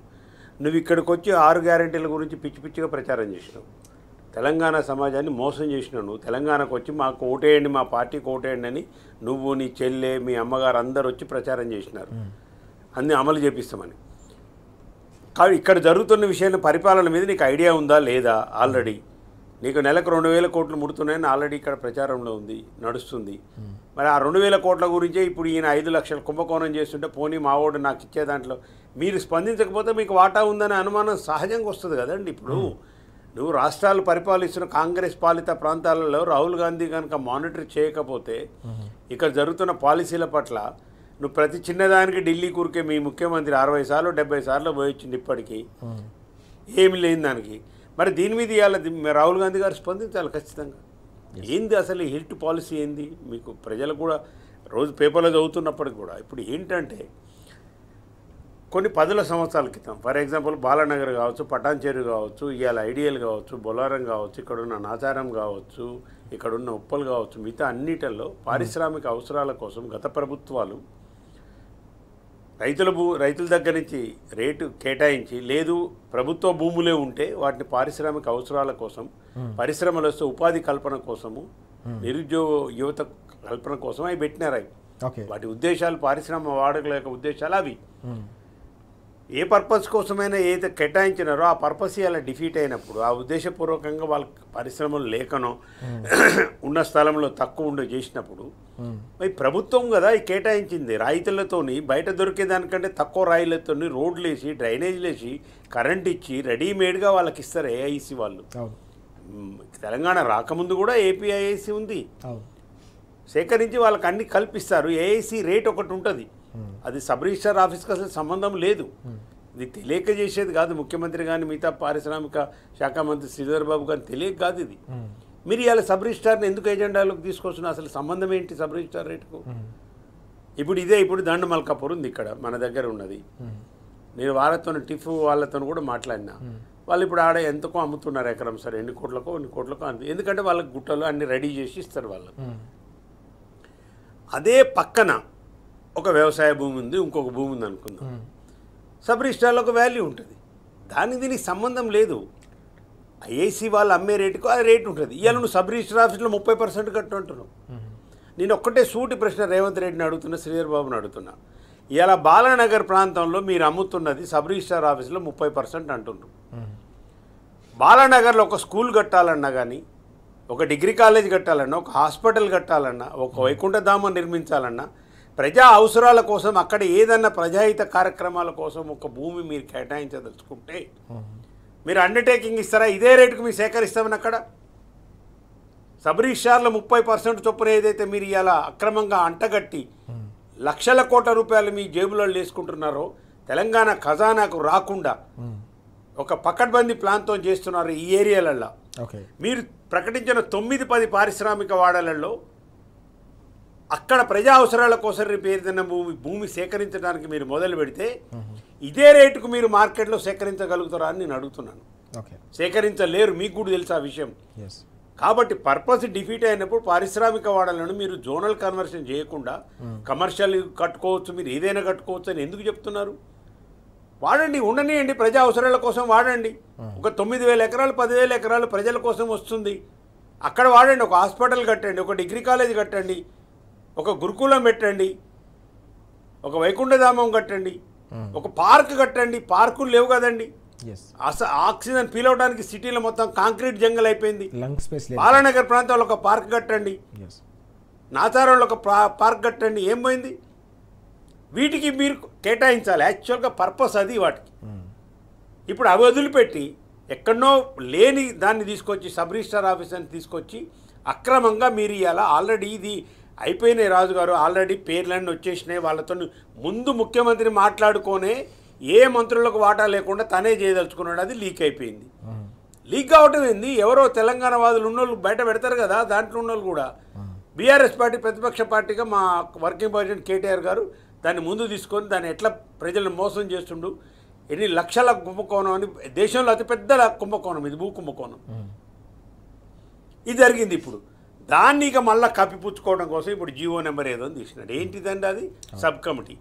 నువ్వు ఇక్కడికి వచ్చి 6 గ్యారెంటీల గురించి పిచ్చి పిచ్చిగా ప్రచారం చేసినావు, తెలంగాణ సమాజాన్ని మోసం చేసినావు. నువ్వు తెలంగాణకు వచ్చి మాకు ఓటేయండి, మా పార్టీకి ఓటేయండి అని నువ్వు, నీ చెల్లె, మీ అమ్మగారు అందరు వచ్చి ప్రచారం చేసినారు అన్నీ అమలు చేపిస్తామని. కానీ ఇక్కడ జరుగుతున్న విషయాన్ని పరిపాలన మీద నీకు ఐడియా ఉందా లేదా? ఆల్రెడీ నీకు నెలకు 2,000 కోట్లు ముడుతున్నాయని ఆల్రెడీ ఇక్కడ ప్రచారంలో ఉంది, నడుస్తుంది. మరి ఆ 2,000 కోట్ల గురించే ఇప్పుడు ఈయన 5 లక్షల కుంభకోణం చేస్తుంటే పోనీ మా ఓడు నాకు ఇచ్చే దాంట్లో మీరు స్పందించకపోతే మీకు వాటా ఉందనే అనుమానం సహజంగా వస్తుంది కదండి. ఇప్పుడు నువ్వు రాష్ట్రాలు పరిపాలిస్తున్న కాంగ్రెస్ పాలిత ప్రాంతాలలో రాహుల్ గాంధీ కనుక మానిటర్ చేయకపోతే ఇక్కడ జరుగుతున్న పాలసీల పట్ల నువ్వు ప్రతి చిన్నదానికి ఢిల్లీ కూరికే మీ ముఖ్యమంత్రి 60 సార్లు 70 సార్లు పోయొచ్చింది, ఇప్పటికీ ఏమి లేని దానికి. మరి దీని మీద ఇవాళ రాహుల్ గాంధీ గారు స్పందించాలి ఖచ్చితంగా. ఏంది అసలు ఈ హిల్ట్ పాలసీ ఏంది? మీకు ప్రజలు కూడా రోజు పేపర్లో చదువుతున్నప్పటికి కూడా ఇప్పుడు ఏంటంటే కొన్ని 10 సంవత్సరాల క్రితం ఫర్ ఎగ్జాంపుల్ బాలానగర్ కావచ్చు, పటాన్చేరు కావచ్చు, ఇవాళ ఐడియల్ కావచ్చు, బొలారం కావచ్చు, ఇక్కడున్న నాచారం కావచ్చు, ఇక్కడున్న ఉప్పలు కావచ్చు, మిగతా అన్నిటిల్లో పారిశ్రామిక అవసరాల కోసం గత ప్రభుత్వాలు రైతుల దగ్గర నుంచి రేటు కేటాయించి, లేదు ప్రభుత్వ భూములే ఉంటే వాటిని పారిశ్రామిక అవసరాల కోసం, పరిశ్రమలు వస్తే ఉపాధి కల్పన కోసము, నిరుద్యోగ యువత కల్పన కోసం అవి పెట్టినారు. అవి వాటి ఉద్దేశాలు, పారిశ్రామిక వాడకల యొక్క ఉద్దేశాలు అవి. ఏ పర్పస్ కోసమైనా ఏదైతే కేటాయించినారో ఆ పర్పస్ ఇలా డిఫీట్ అయినప్పుడు ఆ ఉద్దేశపూర్వకంగా వాళ్ళ పరిశ్రమలు లేకనో ఉన్న స్థలంలో తక్కువ ఉండి చేసినప్పుడు మరి ప్రభుత్వం కదా ఈ కేటాయించింది రాయితీలతోని బయట దొరికే దానికంటే తక్కువ రాయిలతోని రోడ్లు వేసి డ్రైనేజీలు వేసి కరెంట్ ఇచ్చి రెడీమేడ్గా వాళ్ళకి ఇస్తారు ఏఐసి వాళ్ళు. తెలంగాణ రాకముందు కూడా ఏపీఐఐసి ఉంది, సేకరించి వాళ్ళకి అన్ని కల్పిస్తారు. ఏఐసి రేట్ ఒకటి ఉంటుంది, అది సబ్ రిజిస్ట్రార్ ఆఫీస్కి అసలు సంబంధం లేదు. ఇది తెలియక చేసేది కాదు ముఖ్యమంత్రి కానీ మిగతా పారిశ్రామిక శాఖ మంత్రి శ్రీధర్ బాబు కానీ తెలియక కాదు ఇది. మీరు ఇవాళ సబ్ రిజిస్ట్రార్ని ఎందుకు ఎజెండాలోకి తీసుకొస్తున్నా? అసలు సంబంధం ఏంటి సబ్ రిజిస్ట్రార్ రేటుకు? ఇప్పుడు దండు మల్కాపూర్ ఉంది ఇక్కడ మన దగ్గర ఉన్నది. నేను వాళ్ళతో టిఫ్ వాళ్ళతో కూడా మాట్లాడినా. వాళ్ళు ఇప్పుడు ఆడ ఎంతకో అమ్ముతున్నారు ఎకరం, సరే ఎన్ని కోట్లకో అంత, ఎందుకంటే వాళ్ళకి గుట్టలు అన్ని రెడీ చేసి ఇస్తారు వాళ్ళకు. అదే పక్కన ఒక వ్యవసాయ భూమి ఉంది, ఇంకొక భూమి ఉంది అనుకుందాం. సబ్ రిజిస్ట్రార్లో ఒక వాల్యూ ఉంటుంది, దానికి దీనికి సంబంధం లేదు. ఐఐసి వాళ్ళు అమ్మే రేటుకు ఆ రేటు ఉంటుంది. ఇవాళ నువ్వు సబ్ రిజిస్టర్ ఆఫీస్లో 30% కట్టు అంటున్నావు. నేను ఒక్కటే సూటి ప్రశ్న రేవంత్ రెడ్డిని అడుగుతున్నా, శ్రీధర్ బాబుని అడుగుతున్నా. ఇవాళ బాలానగర్ ప్రాంతంలో మీరు అమ్ముతున్నది సబ్ రిజిస్టర్ ఆఫీస్లో 30% అంటున్నారు. బాలానగర్లో ఒక స్కూల్ కట్టాలన్నా కానీ, ఒక డిగ్రీ కాలేజ్ కట్టాలన్నా, ఒక హాస్పిటల్ కట్టాలన్నా, ఒక వైకుంఠధామం నిర్మించాలన్నా, ప్రజా అవసరాల కోసం అక్కడ ఏదన్నా ప్రజాహిత కార్యక్రమాల కోసం ఒక భూమి మీరు కేటాయించదలుచుకుంటే మీరు అండర్టేకింగ్ ఇస్తారా? ఇదే రేటుకు మీరు సేకరిస్తామని అక్కడ సబ్ రిజిస్ట్రార్లో 30% చొప్పున ఏదైతే మీరు ఇలా అక్రమంగా అంటగట్టి లక్షల కోట్ల రూపాయలు మీ జేబులో వేసుకుంటున్నారో తెలంగాణ ఖజానాకు రాకుండా ఒక పకడ్బందీ ప్లాన్తో చేస్తున్నారు ఈ ఏరియాలలో. మీరు ప్రకటించిన 9-10 పారిశ్రామిక వాడలలో అక్కడ ప్రజా అవసరాల కోసం రేపు ఏదైనా భూమి సేకరించడానికి మీరు మొదలు పెడితే ఇదే రేటుకు మీరు మార్కెట్లో సేకరించగలుగుతారా అని నేను అడుగుతున్నాను. సేకరించలేరు, మీకు కూడా తెలుసు ఆ విషయం. కాబట్టి పర్పస్ డిఫీట్ అయినప్పుడు పారిశ్రామిక వాడలను మీరు జోనల్ కన్వర్షన్ చేయకుండా కమర్షియల్ కట్టుకోవచ్చు, మీరు ఏదైనా కట్టుకోవచ్చు అని ఎందుకు చెప్తున్నారు? వాడండి, ఉండనియండి, ప్రజా అవసరాల కోసం వాడండి. ఒక 9,000 ఎకరాలు 10,000 ఎకరాలు ప్రజల కోసం వస్తుంది, అక్కడ వాడండి. ఒక హాస్పిటల్ కట్టండి, ఒక డిగ్రీ కాలేజ్ కట్టండి, ఒక గురుకులం పెట్టండి, ఒక వైకుంఠధామం కట్టండి, ఒక పార్క్ కట్టండి. పార్కులు లేవు కదండి, ఆక్సిజన్ ఫీల్ అవడానికి సిటీలో మొత్తం కాంక్రీట్ జంగల్ అయిపోయింది. బాలానగర్ ప్రాంతంలో ఒక పార్క్ కట్టండి, నాచారంలో ఒక పార్క్ కట్టండి. ఏం పోయింది? వీటికి మీరు కేటాయించాలి, యాక్చువల్గా పర్పస్ అది వాటికి. ఇప్పుడు అవి వదిలిపెట్టి ఎక్కడనో లేని దాన్ని తీసుకొచ్చి సబ్ రిజిస్ట్రార్ ఆఫీసర్ని తీసుకొచ్చి అక్రమంగా మీరు ఇవాళ ఆల్రెడీ ఇది అయిపోయినాయి రాజుగారు, ఆల్రెడీ పేర్లన్నీ వచ్చేసినాయి. వాళ్ళతో ముందు ముఖ్యమంత్రి మాట్లాడుకోనే ఏ మంత్రులకు వాటా లేకుండా తనే చేయదలుచుకున్నాడు, అది లీక్ అయిపోయింది. లీక్ కావటం ఏంది? ఎవరో తెలంగాణ వాదులు ఉన్నోళ్ళు బయట పెడతారు కదా, దాంట్లో ఉన్నోళ్ళు కూడా బీఆర్ఎస్ పార్టీ ప్రతిపక్ష పార్టీగా మా వర్కింగ్ ప్రెసిడెంట్ కేటీఆర్ గారు దాన్ని ముందు తీసుకొని దాన్ని ఎట్లా ప్రజలను మోసం చేస్తుండు, ఎన్ని లక్షల కుంభకోణం అని, దేశంలో అతిపెద్ద కుంభకోణం ఇది, భూ కుంభకోణం ఇది జరిగింది. ఇప్పుడు దాన్ని ఇక మళ్ళీ కప్పిపుచ్చుకోవడం కోసం ఇప్పుడు జీవో నెంబర్ ఏదో తీసినాడు. ఏంటిదండి అది? Sub committee.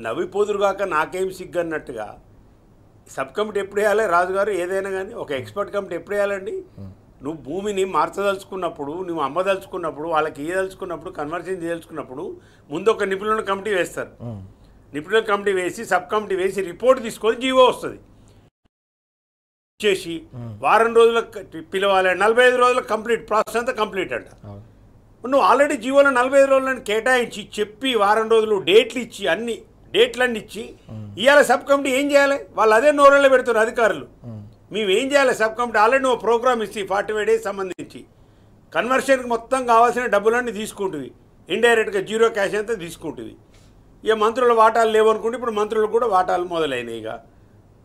నవ్విపోదురుగాక నాకేం సిగ్గు అన్నట్టుగా సబ్ కమిటీ ఎప్పుడు వేయాలి రాజుగారు? ఏదైనా కానీ ఒక ఎక్స్పర్ట్ కమిటీ ఎప్పుడు వేయాలండి? నువ్వు భూమిని మార్చదలుచుకున్నప్పుడు, నువ్వు అమ్మదలుచుకున్నప్పుడు, వాళ్ళకి ఇయ్యదలుచుకున్నప్పుడు, కన్వర్షన్ చేయదలుచుకున్నప్పుడు ముందు ఒక నిపుణుల కమిటీ వేస్తారు. నిపుణుల కమిటీ వేసి సబ్ కమిటీ వేసి రిపోర్ట్ తీసుకొని జీవో వస్తుంది చేసి వారం రోజులకు పిలవాలి, 45 రోజులకు కంప్లీట్ ప్రాసెస్ అంతా కంప్లీట్ అంట. నువ్వు ఆల్రెడీ జీవోలో 45 రోజులను కేటాయించి చెప్పి వారం రోజులు డేట్లు ఇచ్చి అన్ని డేట్లన్నీ ఇచ్చి ఇవాళ సబ్ కమిటీ ఏం చేయాలి? వాళ్ళు అదే నోరల్లో పెడుతున్నారు అధికారులు. మేము ఏం చేయాలి? సబ్ కమిటీ ఆల్రెడీ నువ్వు ప్రోగ్రామ్ ఇచ్చి 45 డేస్ సంబంధించి కన్వర్షన్కి మొత్తం కావాల్సిన డబ్బులన్నీ తీసుకుంటుంది, ఇండైరెక్ట్గా జీరో క్యాష్ అంతా తీసుకుంటుంది. ఇక మంత్రుల వాటాలు లేవనుకుంటే ఇప్పుడు మంత్రులు కూడా వాటాలు మొదలైనాయి. ఇక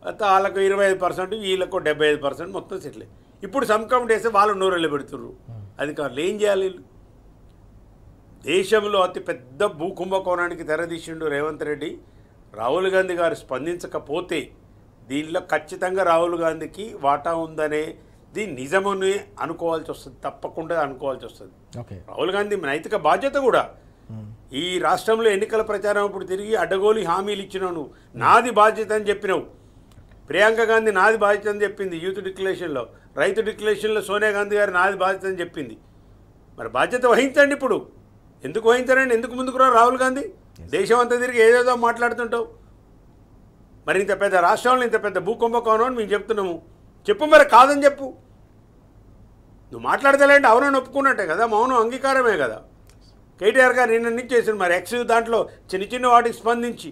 వాళ్ళకు 25%, వీళ్ళకు 75% మొత్తం సెటిల్. ఇప్పుడు సబ్ కమిటీ వేస్తే వాళ్ళు నోరల్లో పెడుతుర్రు అధికారులు. ఏం చేయాలి? దేశంలో అతి పెద్ద భూ కుంభకోణానికి తెరదీసిండు రేవంత్ రెడ్డి. రాహుల్ గాంధీ గారు స్పందించకపోతే దీనిలో ఖచ్చితంగా రాహుల్ గాంధీకి వాటా ఉందనే దీన్ని నిజమని అనుకోవాల్సి వస్తుంది, తప్పకుండా అనుకోవాల్సి వస్తుంది. రాహుల్ గాంధీ నైతిక బాధ్యత కూడా. ఈ రాష్ట్రంలో ఎన్నికల ప్రచారం ఇప్పుడు తిరిగి అడ్డగోలి హామీలు ఇచ్చినావు, నువ్వు నాది బాధ్యత అని చెప్పినావు. ప్రియాంక గాంధీ నాది బాధ్యత అని చెప్పింది యూత్ డిక్లరేషన్లో, రైతు డిక్లరేషన్లో సోనియా గాంధీ గారు నాది బాధ్యత అని చెప్పింది. మరి బాధ్యత వహించండి. ఇప్పుడు ఎందుకు వహించారండి? ఎందుకు ముందుకు రా రాహుల్ గాంధీ? దేశం అంతా తిరిగి ఏదేదో మాట్లాడుతుంటావు. మరి ఇంత పెద్ద రాష్ట్రంలో ఇంత పెద్ద భూకుంభకోణం అని మేము చెప్తున్నాము. చెప్పు మరి, కాదని చెప్పు. నువ్వు మాట్లాడతలేండి అవునని ఒప్పుకున్నట్టే కదా, మౌనం అంగీకారమే కదా. కేటీఆర్ గారు నిన్న నుంచి చేసిన మరి ఎక్స్ దాంట్లో చిన్న చిన్న వాటికి స్పందించి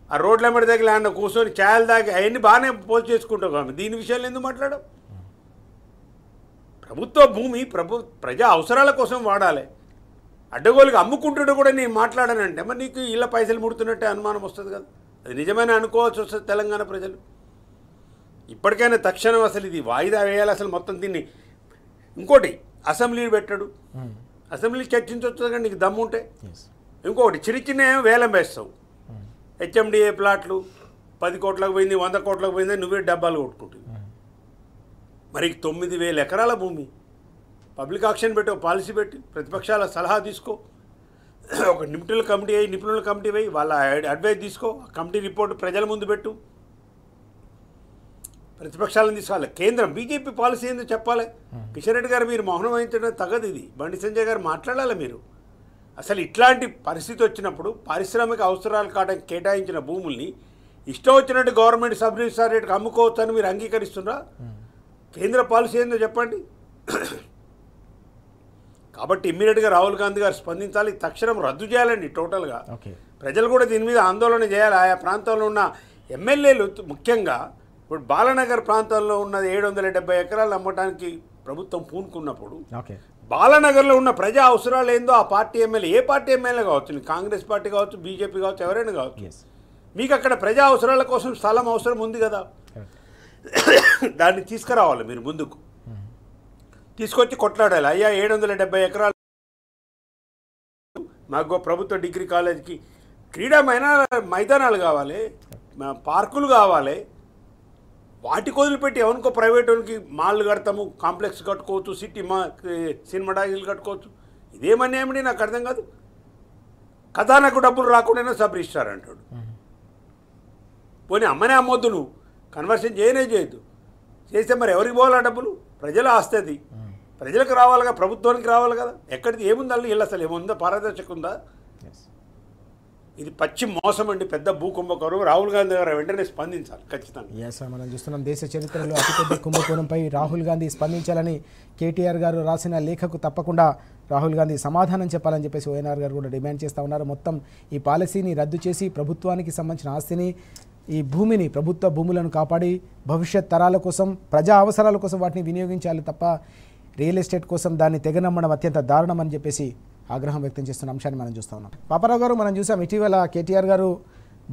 ఆ రోడ్ల ఎమ్మడి దగ్గర ఆయన కూర్చొని ఛాయలు దాగి అవన్నీ బాగానే పోస్ట్ చేసుకుంటావు కానీ దీని విషయాలు ఎందుకు మాట్లాడవు? ప్రభుత్వ భూమి ప్రజా అవసరాల కోసం వాడాలి. అడ్డగోలుగా అమ్ముకుంటుంటే కూడా నేను మాట్లాడానంటే మరి నీకు ఇళ్ళ పైసలు ముడుతున్నట్టే అనుమానం వస్తుంది కదా. అది నిజమైన అనుకోవాల్సి వస్తుంది తెలంగాణ ప్రజలు. ఇప్పటికైనా తక్షణం అసలు ఇది వాయిదా వేయాలి. అసలు మొత్తం దీన్ని ఇంకోటి అసెంబ్లీ పెట్టాడు, అసెంబ్లీ చర్చించవచ్చు కానీ నీకు దమ్ము ఉంటే. ఇంకొకటి చిన్న చిన్న వేలం వేస్తావు. హెచ్ఎండిఏ ప్లాట్లు 10 కోట్లకు పోయింది, 100 కోట్లకు పోయింది, నువ్వే డబ్బాలు కొట్టుకుంటుంది. మరి 9,000 ఎకరాల భూమి పబ్లిక్ ఆక్షన్ పెట్టి, పాలసీ పెట్టి, ప్రతిపక్షాల సలహా తీసుకో, ఒక నిపుణుల కమిటీ వేయి, వాళ్ళ అడ్వైస్ తీసుకో, కమిటీ రిపోర్ట్ ప్రజల ముందు పెట్టు, ప్రతిపక్షాలను తీసుకోవాలి. కేంద్రం బీజేపీ పాలసీ ఏందో చెప్పాలి. కిషన్ రెడ్డి గారు మీరు మౌనం వహించడం తగదు. ఇది బండి సంజయ్ గారు మాట్లాడాలి. మీరు అసలు ఇట్లాంటి పరిస్థితి వచ్చినప్పుడు పారిశ్రామిక అవసరాలు కావడానికి కేటాయించిన భూముల్ని ఇష్టం వచ్చినట్టు గవర్నమెంట్ సబ్ రిజిస్ట్రార్ రేటుకి అమ్ముకోవచ్చు అని మీరు అంగీకరిస్తున్నారా? కేంద్ర పాలసీ ఏందో చెప్పండి. కాబట్టి ఇమ్మీడియట్గా రాహుల్ గాంధీ గారు స్పందించాలి, తక్షణం రద్దు చేయాలండి టోటల్గా. ప్రజలు కూడా దీని మీద ఆందోళన చేయాలి. ఆయా ప్రాంతంలో ఉన్న ఎమ్మెల్యేలు ముఖ్యంగా ఇప్పుడు బాలనగర్ ప్రాంతంలో ఉన్నది 770 ఎకరాలు అమ్మటానికి ప్రభుత్వం పూనుకున్నప్పుడు బాలనగర్లో ఉన్న ప్రజా అవసరాలు ఏందో ఆ పార్టీ ఎమ్మెల్యే, ఏ పార్టీ ఎమ్మెల్యే కావచ్చు, కాంగ్రెస్ పార్టీ కావచ్చు, బీజేపీ కావచ్చు, ఎవరైనా కావచ్చు, మీకు అక్కడ ప్రజా అవసరాల కోసం స్థలం అవసరం ఉంది కదా, దాన్ని తీసుకురావాలి. మీరు ముందుకు తీసుకొచ్చి కొట్లాడాలి. అయ్యా 770 ఎకరాలు మాకు ప్రభుత్వ డిగ్రీ కాలేజీకి క్రీడా మైదానాలు కావాలి, పార్కులు కావాలి. వాటికి వదిలిపెట్టి ఎవరికో ప్రైవేట్ వాళ్ళకి మాల్లు కడతాము, కాంప్లెక్స్ కట్టుకోవచ్చు, సినిమాటాగిలు కట్టుకోవచ్చు. ఇదేమన్యాయమండి నాకు అర్థం కాదు. కథానకు డబ్బులు రాకుండానే సబ్ రిజిస్ట్రార్ అంటాడు. పోనీ అమ్మనే అమ్మొద్దు, నువ్వు కన్వర్షన్ చేయొద్దు. చేస్తే మరి ఎవరికి పోవాలా డబ్బులు? ప్రజలు ఆస్తుంది, ప్రజలకు రావాలిగా, ప్రభుత్వానికి రావాలి కదా. ఎక్కడిది ఏముందండి వీళ్ళు, అసలు ఏముందా, పారదర్శక ఉందా? ఇది పచ్చి మోసం అండి, పెద్ద భూకుంభకోణం. రాహుల్ గాంధీ గారు వెంటనే స్పందించాలి ఖచ్చితంగా. సార్, మనం చూస్తున్నాం దేశ చరిత్రలో అతిపెద్ద కుంభకోణంపై రాహుల్ గాంధీ స్పందించాలని కేటీఆర్ గారు రాసిన లేఖకు తప్పకుండా రాహుల్ గాంధీ సమాధానం చెప్పాలని చెప్పేసి ఓఎన్ఆర్ గారు కూడా డిమాండ్ చేస్తూ ఉన్నారు. మొత్తం ఈ పాలసీని రద్దు చేసి ప్రభుత్వానికి సంబంధించిన ఆస్తిని, ఈ భూమిని, ప్రభుత్వ భూములను కాపాడి భవిష్యత్ తరాల కోసం, ప్రజా అవసరాల కోసం వాటిని వినియోగించాలి తప్ప రియల్ ఎస్టేట్ కోసం దాన్ని తెగనమ్మడం అత్యంత దారుణం అని చెప్పేసి ఆగ్రహం వ్యక్తం చేస్తున్న అంశాన్ని మనం చూస్తూ ఉన్నాం. పాపారావు గారు, మనం చూసాం ఇటీవల కేటీఆర్ గారు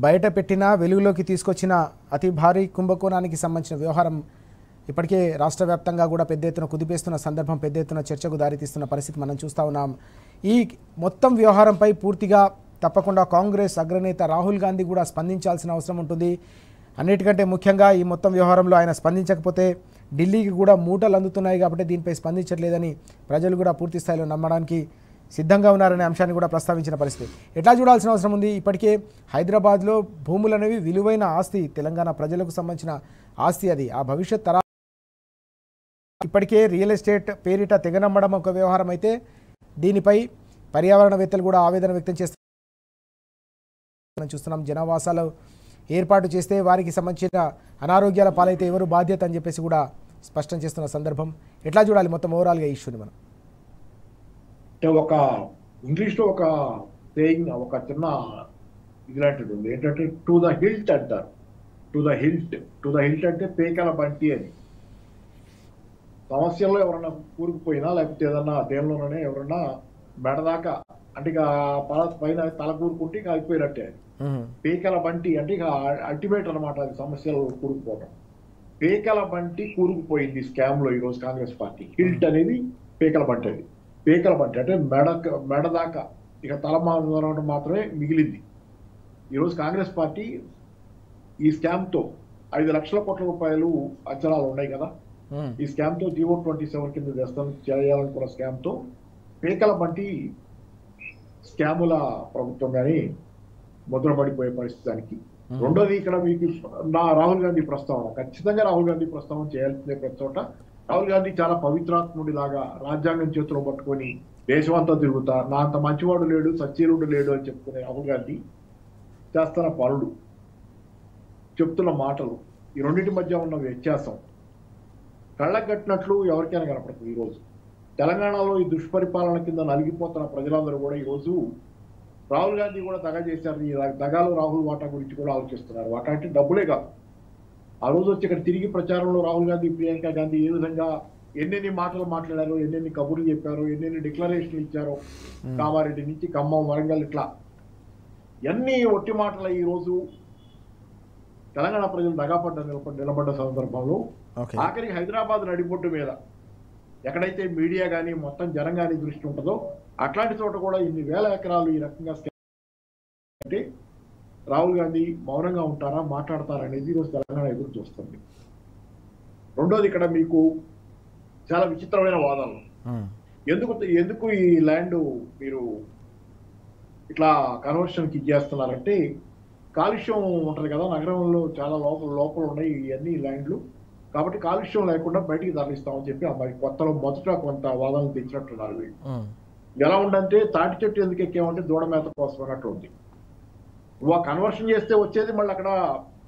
బయట పెట్టిన, వెలుగులోకి తీసుకొచ్చిన అతి భారీ కుంభకోణానికి సంబంధించిన వ్యవహారం ఇప్పటికే రాష్ట్ర వ్యాప్తంగా కూడా పెద్ద ఎత్తున కుదిపేస్తున్న సందర్భం, పెద్ద ఎత్తున చర్చకు దారితీస్తున్న పరిస్థితి మనం చూస్తూ ఉన్నాం. ఈ మొత్తం వ్యవహారంపై పూర్తిగా తప్పకుండా కాంగ్రెస్ అగ్రనేత రాహుల్ గాంధీ కూడా స్పందించాల్సిన అవసరం ఉంటుంది. అన్నిటికంటే ముఖ్యంగా ఈ మొత్తం వ్యవహారంలో ఆయన స్పందించకపోతే ఢిల్లీకి కూడా మూటలు అందుతున్నాయి కాబట్టి దీనిపై స్పందించట్లేదని ప్రజలు కూడా పూర్తి స్థాయిలో నమ్మడానికి సిద్ధంగా ఉన్నారనే అంశాన్ని కూడా ప్రస్తావించిన పరిస్థితి. ఎట్లా చూడాల్సిన అవసరం ఉంది? ఇప్పటికే హైదరాబాద్లో భూములు అనేవి విలువైన ఆస్తి, తెలంగాణ ప్రజలకు సంబంధించిన ఆస్తి. అది ఆ భవిష్యత్ తరా ఇప్పటికే రియల్ ఎస్టేట్ పేరిట తెగనమ్మడం ఒక వ్యవహారం అయితే, దీనిపై పర్యావరణవేత్తలు కూడా ఆవేదన వ్యక్తం చేస్తున్నారు. చూస్తున్నాం, జనావాసాలు ఏర్పాటు చేస్తే వారికి సంబంధించిన అనారోగ్యాల పాలైతే ఎవరు బాధ్యత అని చెప్పేసి కూడా స్పష్టం చేస్తున్న సందర్భం. ఎట్లా చూడాలి మొత్తం ఓవరాల్గా ఈ ఇష్యూని మనం? ఒక ఇంగ్లీష్లో ఒక సేయింగ్, ఒక చిన్న ఇది లాంటిది ఉంది. ఏంటంటే టు ద హిల్ట్ అంటారు. టు ద హిల్ట్ అంటే పేకల బంటి అని. సమస్యల్లో ఎవరన్నా కూరుకుపోయినా, లేకపోతే ఏదన్నా దేనిలోనే ఎవరన్నా మెడదాకా అంటే ఇక పైన తల కూరుకుంటే ఇక అయిపోయినట్టే. పేకల బంటి అంటే ఇక అల్టిమేట్ అనమాట, అది సమస్యలు కూరుకుపోవడం. పేకల బంటి కూరుకుపోయింది స్కామ్ లో ఈరోజు కాంగ్రెస్ పార్టీ. హిల్ట్ అనేది పేకల బంటి. అది పేకల బంటి అంటే మెడ దాకా ఇక తలమానం మాత్రమే మిగిలింది. ఈరోజు కాంగ్రెస్ పార్టీ ఈ స్కామ్ తో 5 లక్షల కోట్ల రూపాయలు అంచనాలు ఉన్నాయి కదా. ఈ స్కామ్ తో G-27 కింద చేయాలనుకున్న స్కామ్ తో పేకల బంటి స్కాముల ప్రభుత్వం కానీ ముద్రపడిపోయే పరిస్థితానికి. రెండోది, ఇక్కడ మీకు రాహుల్ గాంధీ ప్రస్తావన, ఖచ్చితంగా రాహుల్ గాంధీ ప్రస్తావన చేయాల్సిందే. ప్రతి చోట రాహుల్ గాంధీ చాలా పవిత్రాత్ముడి లాగా రాజ్యాంగం చేతిలో పట్టుకొని దేశమంతా తిరుగుతా, నా అంత మంచివాడు లేడు, సచ్చీరుడు లేడు అని చెప్పుకునే రాహుల్ గాంధీ చేస్తున్న పనులు చెప్తున్న మాటలు, ఈ రెండింటి మధ్య ఉన్న వ్యత్యాసం కళ్ళకు కట్టినట్లు ఎవరికైనా కనపడుతుంది. ఈరోజు తెలంగాణలో ఈ దుష్పరిపాలన కింద నలిగిపోతున్న ప్రజలందరూ కూడా ఈరోజు రాహుల్ గాంధీ కూడా దగా చేశారు. ఈ దగాలో రాహుల్ వాటా గురించి కూడా ఆలోచిస్తున్నారు. వాటా అంటే డబ్బులే కాదు. ఆ రోజు వచ్చి ఇక్కడ తిరిగి ప్రచారంలో రాహుల్ గాంధీ, ప్రియాంక గాంధీ ఏ విధంగా ఎన్నెన్ని మాటలు మాట్లాడారో, ఎన్నెన్ని కబుర్లు చెప్పారో, ఎన్నెన్ని డిక్లరేషన్లు ఇచ్చారో, కామారెడ్డి నుంచి ఖమ్మం, వరంగల్, ఇట్లా ఎన్ని ఒట్టి మాటలు ఈ రోజు తెలంగాణ ప్రజలు దగాపడ్డ నిలబడ్డ సందర్భంలో ఆఖరికి హైదరాబాద్ నడిబొడ్డు మీద ఎక్కడైతే మీడియా కానీ మొత్తం జనం కానీ దృష్టి ఉంటుందో అట్లాంటి చోట కూడా ఇన్ని వేల ఎకరాలు ఈ రకంగా అంటే రాహుల్ గాంధీ మౌనంగా ఉంటారా, మాట్లాడతారా అనేది ఈరోజు తెలంగాణ ఎదురు చూస్తుంది. రెండోది, ఇక్కడ మీకు చాలా విచిత్రమైన వాదనలు. ఎందుకు ఈ ల్యాండ్ మీరు ఇట్లా కన్వర్షన్కి ఇచ్చేస్తున్నారంటే, కాలుష్యం ఉంటుంది కదా నగరంలో, చాలా లోపల ఉన్నాయి ఇవన్నీ ల్యాండ్లు, కాబట్టి కాలుష్యం లేకుండా బయటికి తరలిస్తామని చెప్పి అమ్మాయి కొత్తలో మొదట కొంత వాదనలు తెచ్చినట్టున్నారు వీళ్ళు. ఎలా ఉందంటే, తాటి చెట్టు ఎందుకు ఎక్కామంటే దూడ మేత కోసం అన్నట్టు ఉంది. నువ్వు ఆ కన్వర్షన్ చేస్తే వచ్చేది మళ్ళీ అక్కడ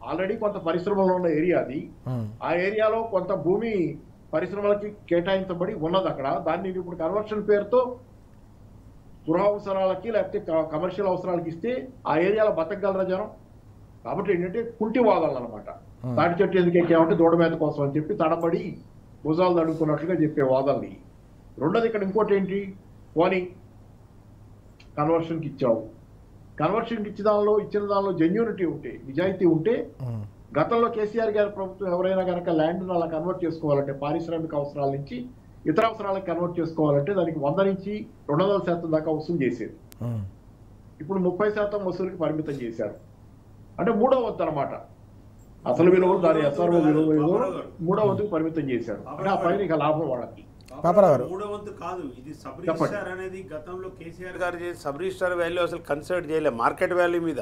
ఆల్రెడీ కొంత పరిశ్రమలో ఉన్న ఏరియా అది. ఆ ఏరియాలో కొంత భూమి పరిశ్రమలకి కేటాయించబడి ఉన్నది అక్కడ. దాన్ని ఇప్పుడు కన్వర్షన్ పేరుతో గృహ అవసరాలకి లేకపోతే కమర్షియల్ అవసరాలకి ఇస్తే ఆ ఏరియాలో బతకగలరా జనం? కాబట్టి ఏంటంటే కుంటి వాదాలు అనమాట. తాటి చెట్టు ఎందుకు ఎక్కామంటే దూడ మేత కోసం అని చెప్పి తడబడి భుజాలు తడుకున్నట్లుగా చెప్పే వాదాలు. రెండోది, ఇక్కడ ఇంకోటి ఏంటి, పోనీ కన్వర్షన్కి ఇచ్చావు, కన్వర్షన్కి ఇచ్చిన దానిలో జెన్యూనిటీ ఉంటే, నిజాయితీ ఉంటే, గతంలో కేసీఆర్ గారి ప్రభుత్వం ఎవరైనా కనుక ల్యాండ్ను అలా కన్వర్ట్ చేసుకోవాలంటే పారిశ్రామిక అవసరాల నుంచి ఇతర అవసరాలకు కన్వర్ట్ చేసుకోవాలంటే దానికి 100 నుంచి 200% దాకా వసూలు చేసేది. ఇప్పుడు 30% వసూలుకి పరిమితం చేశారు. అంటే 3వ వంతు అనమాట. అసలు విలువలు దాని ఎస్ఆర్ఓ విలువ 3వ వంతుకు పరిమితం చేశారు. అంటే ఆ పైన ఇక లాభం వాళ్ళకి. 3వ వంతు కాదు, ఇది సబ్ రిజిస్టార్ అనేది గతంలో కేసీఆర్ గారు చేసి సబ్ రిజిస్టార్ వాల్యూ అసలు కన్సిడర్ చేయలేదు, మార్కెట్ వాల్యూ మీద.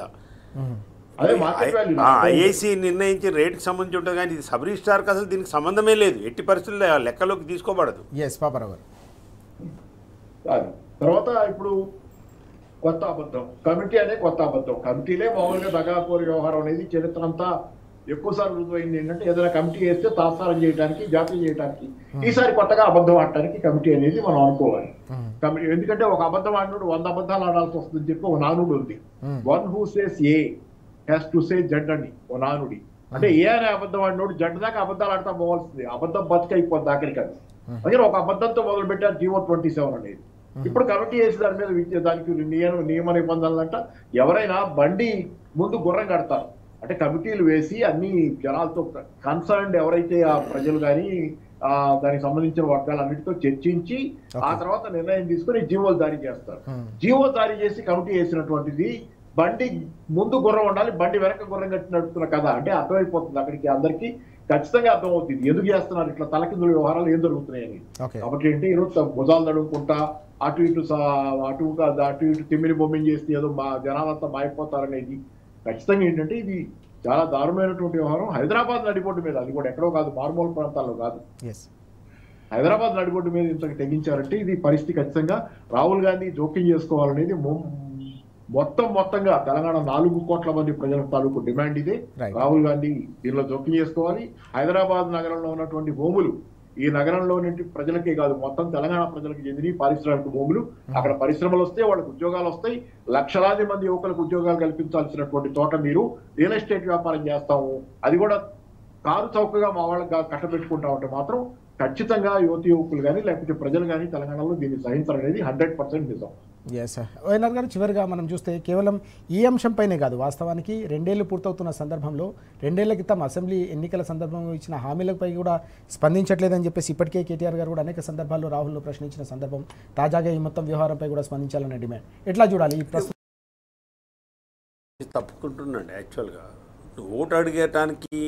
అదే మార్కెట్ వాల్యూ ఐఏసీ నిర్ణయించిన రేటుకి సంబంధించి ఉంటుంది, కానీ ఇది సబ్ రిజిస్టార్కి అసలు దీనికి సంబంధమే లేదు, ఎట్టి పరిస్థితుల్లో లెక్కలోకి తీసుకోబడదు. తర్వాత ఇప్పుడు కొత్త అబద్ధం, కమిటీ అనే కొత్త అబద్ధం. కమిటీలే మామూలుగా దగాకోరి వ్యవహారం అనేది చరిత్ర అంతా ఎక్కువసార్లు రుజువైంది. ఏంటంటే ఏదైనా కమిటీ వేస్తే తాత్సారం చేయడానికి, జాతీయం చేయడానికి, ఈసారి కొత్తగా అబద్ధం ఆడటానికి కమిటీ అనేది మనం అనుకోవాలి. కమిటీ ఎందుకంటే ఒక అబద్ధం ఆడినోడు 100 అబద్ధాలు ఆడాల్సి వస్తుందని చెప్పి ఒక నానుడు ఉంది. One who says A has to say Z అని ఓ నానుడి. అంటే ఏ అనే అబద్ధం ఆడినోడు జడ్ దాకా అబద్ధాలు ఆడతా పోవాల్సింది, అబద్ధం బతికైపోద్ది ఆఖరికి. అది అందుకని ఒక అబద్ధంతో మొదలు పెట్టారు జీవో 27 అనేది. ఇప్పుడు కమిటీ వేసి దాని మీద దానికి నియమ నిబంధనలు అంట. ఎవరైనా బండి ముందు గుర్రం కడతారు అంటే కమిటీలు వేసి అన్ని జనాలతో కన్సర్న్డ్ ఎవరైతే ఆ ప్రజలు కానీ దానికి సంబంధించిన వర్గాలన్నిటితో చర్చించి ఆ తర్వాత నిర్ణయం తీసుకుని జీవోలు జారీ చేస్తారు. జీవో జారీ చేసి కమిటీ వేసినటువంటిది బండి ముందు గుర్రం ఉండాలి, బండి వెనక గుర్రం కట్టి నడుపుతున్న కదా అంటే అర్థమైపోతుంది అక్కడికి అందరికీ ఖచ్చితంగా అర్థమవుతుంది ఎందుకు చేస్తున్నారు ఇట్లా తలకిందుల వ్యవహారాలు ఏం జరుగుతున్నాయని. కాబట్టి ఏంటి ఈరోజు భుజాలు నడుపుకుంటా అటు ఇటు తిమ్మిని బొమ్మిని చేస్తే ఏదో మా జనాలంతా మాయిపోతారనేది ఖచ్చితంగా ఏంటంటే ఇది చాలా దారుణమైనటువంటి వ్యవహారం. హైదరాబాద్ నడిబొడ్డు మీద, అది కూడా ఎక్కడో కాదు, మారుమూల ప్రాంతాల్లో కాదు, హైదరాబాద్ నడిబొడ్డు మీద ఇంతకు తెగించారంటే ఇది పరిస్థితి ఖచ్చితంగా రాహుల్ గాంధీ జోక్యం చేసుకోవాలనేది మొత్తంగా తెలంగాణ 4 కోట్ల మంది ప్రజల తాలూకు డిమాండ్ ఇదే. రాహుల్ గాంధీ దీనిలో జోక్యం చేసుకోవాలి. హైదరాబాద్ నగరంలో ఉన్నటువంటి భూములు ఈ నగరంలోని ప్రజలకే కాదు మొత్తం తెలంగాణ ప్రజలకు చెందిన పారిశ్రామిక భూములు, అక్కడ పరిశ్రమలు వస్తే వాళ్ళకి ఉద్యోగాలు వస్తాయి, లక్షలాది మంది యువకులకు ఉద్యోగాలు కల్పించాల్సినటువంటి తోట మీరు రియల్ ఎస్టేట్ వ్యాపారం చేస్తాము, అది కూడా కారు చౌకగా మా వాళ్ళకి కట్టబెట్టుకుంటా ఉంటే మాత్రం ఖచ్చితంగా యువకులు కానీ లేకపోతే ప్రజలు కానీ తెలంగాణలో దీన్ని సహించాలనేది 100% నిజం. వైఎన్ఆర్ గారు, చివరిగా మనం చూస్తే కేవలం ఈ అంశంపైనే కాదు, వాస్తవానికి 2 ఏళ్లు పూర్తవుతున్న సందర్భంలో 2 ఏళ్ల క్రితం అసెంబ్లీ ఎన్నికల సందర్భంలో ఇచ్చిన హామీలపై కూడా స్పందించట్లేదని చెప్పేసి ఇప్పటికే కేటీఆర్ గారు కూడా అనేక సందర్భాల్లో రాహుల్ను ప్రశ్నించిన సందర్భం, తాజాగా ఈ మొత్తం వ్యవహారంపై కూడా స్పందించాలనే డిమాండ్ ఎట్లా చూడాలి? ఈ ప్రశ్న తప్పుకుంటున్నాండి. యాక్చువల్గా ఓటు అడిగటానికి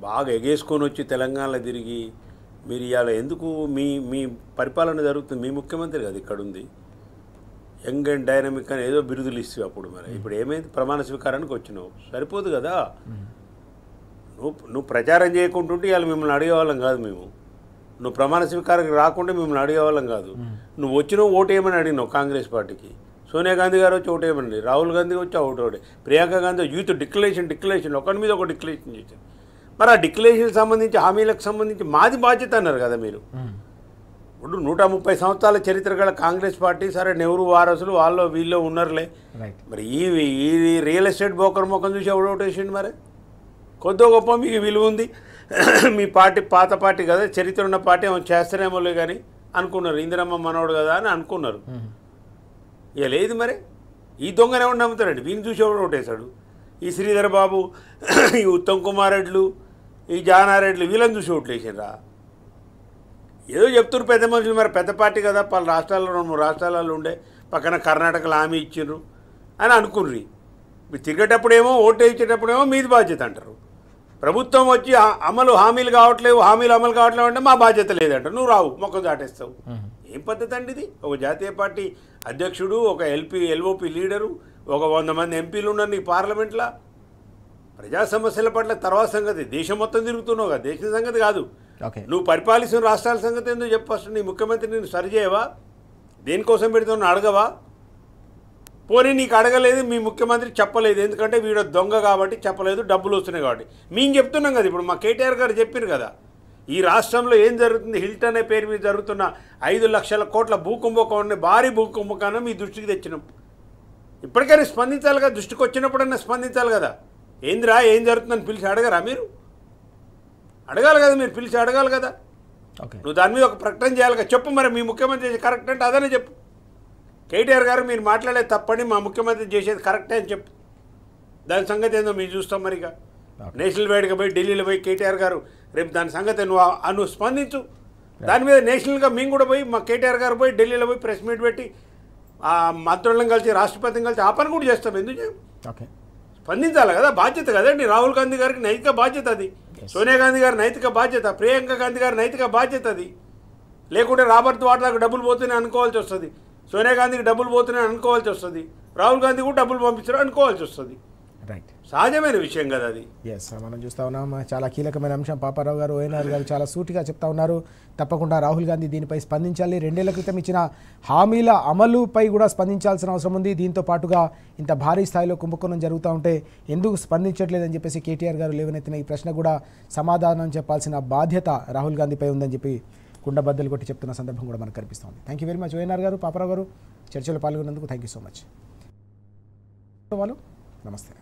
బాగా ఎగేసుకొని వచ్చి తెలంగాణలో తిరిగి మీరు ఇవాళ ఎందుకు మీ పరిపాలన జరుగుతుంది, మీ ముఖ్యమంత్రి కదా ఇక్కడ ఉంది, యంగ్ అండ్ డైనమిక్ అని ఏదో బిరుదులు ఇస్తావు అప్పుడు. మరి ఇప్పుడు ఏమైంది, ప్రమాణ స్వీకారానికి వచ్చినావు, సరిపోదు కదా. నువ్వు ప్రచారం చేయకుంటుంటే ఇవాళ మిమ్మల్ని అడిగేవాళ్ళం కాదు మేము, నువ్వు ప్రమాణ స్వీకారానికి రాకుండా మిమ్మల్ని అడిగేవాళ్ళం కాదు. నువ్వు వచ్చినావు ఓటు ఏమని అడిగినావు కాంగ్రెస్ పార్టీకి. సోనియా గాంధీ గారు వచ్చి ఒకటేమండి, రాహుల్ గాంధీ వచ్చి ఒకటి, ప్రియాంక గాంధీ యూత్ డిక్లరేషన్ ఒకరి మీద ఒక డిక్లరేషన్ చేశారు. మరి ఆ డిక్లరేషన్ సంబంధించి హామీలకు సంబంధించి మాది బాధ్యత అన్నారు కదా మీరు. ఇప్పుడు 130 సంవత్సరాల చరిత్ర గల కాంగ్రెస్ పార్టీ, సరే నెహ్రూ వారసులు వాళ్ళు వీళ్ళు ఉన్నారులే, మరి ఈ రియల్ ఎస్టేట్ బ్రోకర్ ముఖం చూసి ఎవడు ఓటేసిండు? మరి కొద్దో గొప్ప మీకు విలువ ఉంది, మీ పార్టీ పాత పార్టీ కదా, చరిత్ర ఉన్న పార్టీ ఏమో చేస్తారేమోలే కానీ అనుకున్నారు, ఇందిరమ్మ మనోడు కదా అని అనుకున్నారు. ఇక లేదు మరి, ఈ దొంగనే ఉండి నమ్ముతారండి, వీని చూసి ఎవడు ఓటేశాడు? ఈ శ్రీధర్ బాబు, ఈ ఉత్తమ్ కుమార్ రెడ్లు, ఈ జానారెడ్లు వీళ్ళని చూసి ఓట్లేసారా? ఏదో చెప్తున్నారు పెద్ద మనుషులు, మరి పెద్ద పార్టీ కదా, పలు రాష్ట్రాల్లో 2-3 రాష్ట్రాలలో ఉండే, పక్కన కర్ణాటకలో హామీ ఇచ్చిండ్రు అని అనుకుర్రి. మీరు తిరిగేటప్పుడేమో ఓటు ఇచ్చేటప్పుడేమో మీది బాధ్యత అంటారు. ప్రభుత్వం వచ్చి హామీలు కావట్లేవు అమలు కావట్లేవు అంటే మా బాధ్యత లేదంటారు. నువ్వు రావు, మొక్క దాటేస్తావు. ఏం పద్ధతి అండి ఇది? ఒక జాతీయ పార్టీ అధ్యక్షుడు, ఒక ఎల్ఓపి లీడరు, ఒక 100 మంది ఎంపీలు ఉన్నారు నీ పార్లమెంట్లో. ప్రజా సమస్యల పట్ల తర్వాత సంగతి, దేశం మొత్తం తిరుగుతున్నావు కదా, దేశం సంగతి కాదు. నువ్వు పరిపాలిస్తున్న రాష్ట్రాల సంగతి ఎందుకు చెప్పు? ఫస్ట్ నీ ముఖ్యమంత్రి నేను సరిచేయవా? దేనికోసం పెడుతున్నా అడగవా? పోనీ నీకు అడగలేదు, మీ ముఖ్యమంత్రి చెప్పలేదు, ఎందుకంటే వీడు దొంగ కాబట్టి చెప్పలేదు, డబ్బులు వస్తున్నాయి కాబట్టి. మేము చెప్తున్నాం కదా, ఇప్పుడు మా కేటీఆర్ గారు చెప్పారు కదా, ఈ రాష్ట్రంలో ఏం జరుగుతుంది, హిల్టన్ అనే పేరు మీద జరుగుతున్న 5 లక్షల కోట్ల భూకుంభకోణాన్ని, భారీ భూకుంభకోణం మీ దృష్టికి తెచ్చినాం. ఇప్పటికైనా స్పందించాలి కదా, దృష్టికి వచ్చినప్పుడన్నా స్పందించాలి కదా. ఏందిరా ఏం జరుగుతుందని పిలిచి అడగరా మీరు? అడగాలి కదా, మీరు పిలిచి అడగాలి కదా. నువ్వు దాని మీద ఒక ప్రకటన చేయాలి కదా. చెప్పు మరి, మీ ముఖ్యమంత్రి చేసేది కరెక్ట్ అంటే అదనే చెప్పు. కేటీఆర్ గారు మీరు మాట్లాడేది తప్పని, మా ముఖ్యమంత్రి చేసేది కరెక్టే అని చెప్పు. దాని సంగతి ఏందో మీరు చూస్తాం. మరిగా నేషనల్ వైడ్గా పోయి ఢిల్లీలో పోయి కేటీఆర్ గారు రేపు దాని సంగతి నువ్వు స్పందించు. దాని మీద నేషనల్గా మేము కూడా పోయి, మా కేటీఆర్ గారు పోయి ఢిల్లీలో పోయి ప్రెస్ మీట్ పెట్టి ఆ మంత్రులను కలిసి, రాష్ట్రపతిని కలిసి ఆ పని కూడా చేస్తాం. ఎందుకు చేయం? స్పందించాలి కదా, బాధ్యత కదండి. రాహుల్ గాంధీ గారికి నైతిక బాధ్యత అది, సోనియా గాంధీ గారి నైతిక బాధ్యత, ప్రియాంక గాంధీ గారి నైతిక బాధ్యత అది. లేకుంటే రాబర్ట్ వాడ్రాకు డబ్బులు పోతున్నాయి అనుకోవాల్సి వస్తుంది, సోనియా గాంధీకి డబ్బులు పోతున్నాయి అనుకోవాల్సి వస్తుంది, రాహుల్ గాంధీ కూడా డబ్బులు పంపించారు అనుకోవాల్సి వస్తుంది. రైట్, సహజమైన విషయం కదా అది. ఎస్, మనం చూస్తూ ఉన్నాం. చాలా కీలకమైన అంశం. పాపారావు గారు, ఓఎన్ఆర్ గారు చాలా సూటిగా చెప్తా ఉన్నారు. తప్పకుండా రాహుల్ గాంధీ దీనిపై స్పందించాలి. 2 ఏళ్ల క్రితం ఇచ్చిన హామీల అమలుపై కూడా స్పందించాల్సిన అవసరం ఉంది. దీంతో పాటుగా ఇంత భారీ స్థాయిలో కుంభకోణం జరుగుతూ ఉంటే ఎందుకు స్పందించట్లేదని చెప్పేసి కేటీఆర్ గారు లేవనెత్తిన ఈ ప్రశ్న కూడా సమాధానం చెప్పాల్సిన బాధ్యత రాహుల్ గాంధీపై ఉందని చెప్పి కుండబద్దలు కొట్టి చెప్తున్న సందర్భం కూడా మనకు కనిపిస్తుంది. Thank you very much ORR గారు, పాపారావు గారు, చర్చలో పాల్గొన్నందుకు థ్యాంక్ యూ సో మచ్. నమస్తే.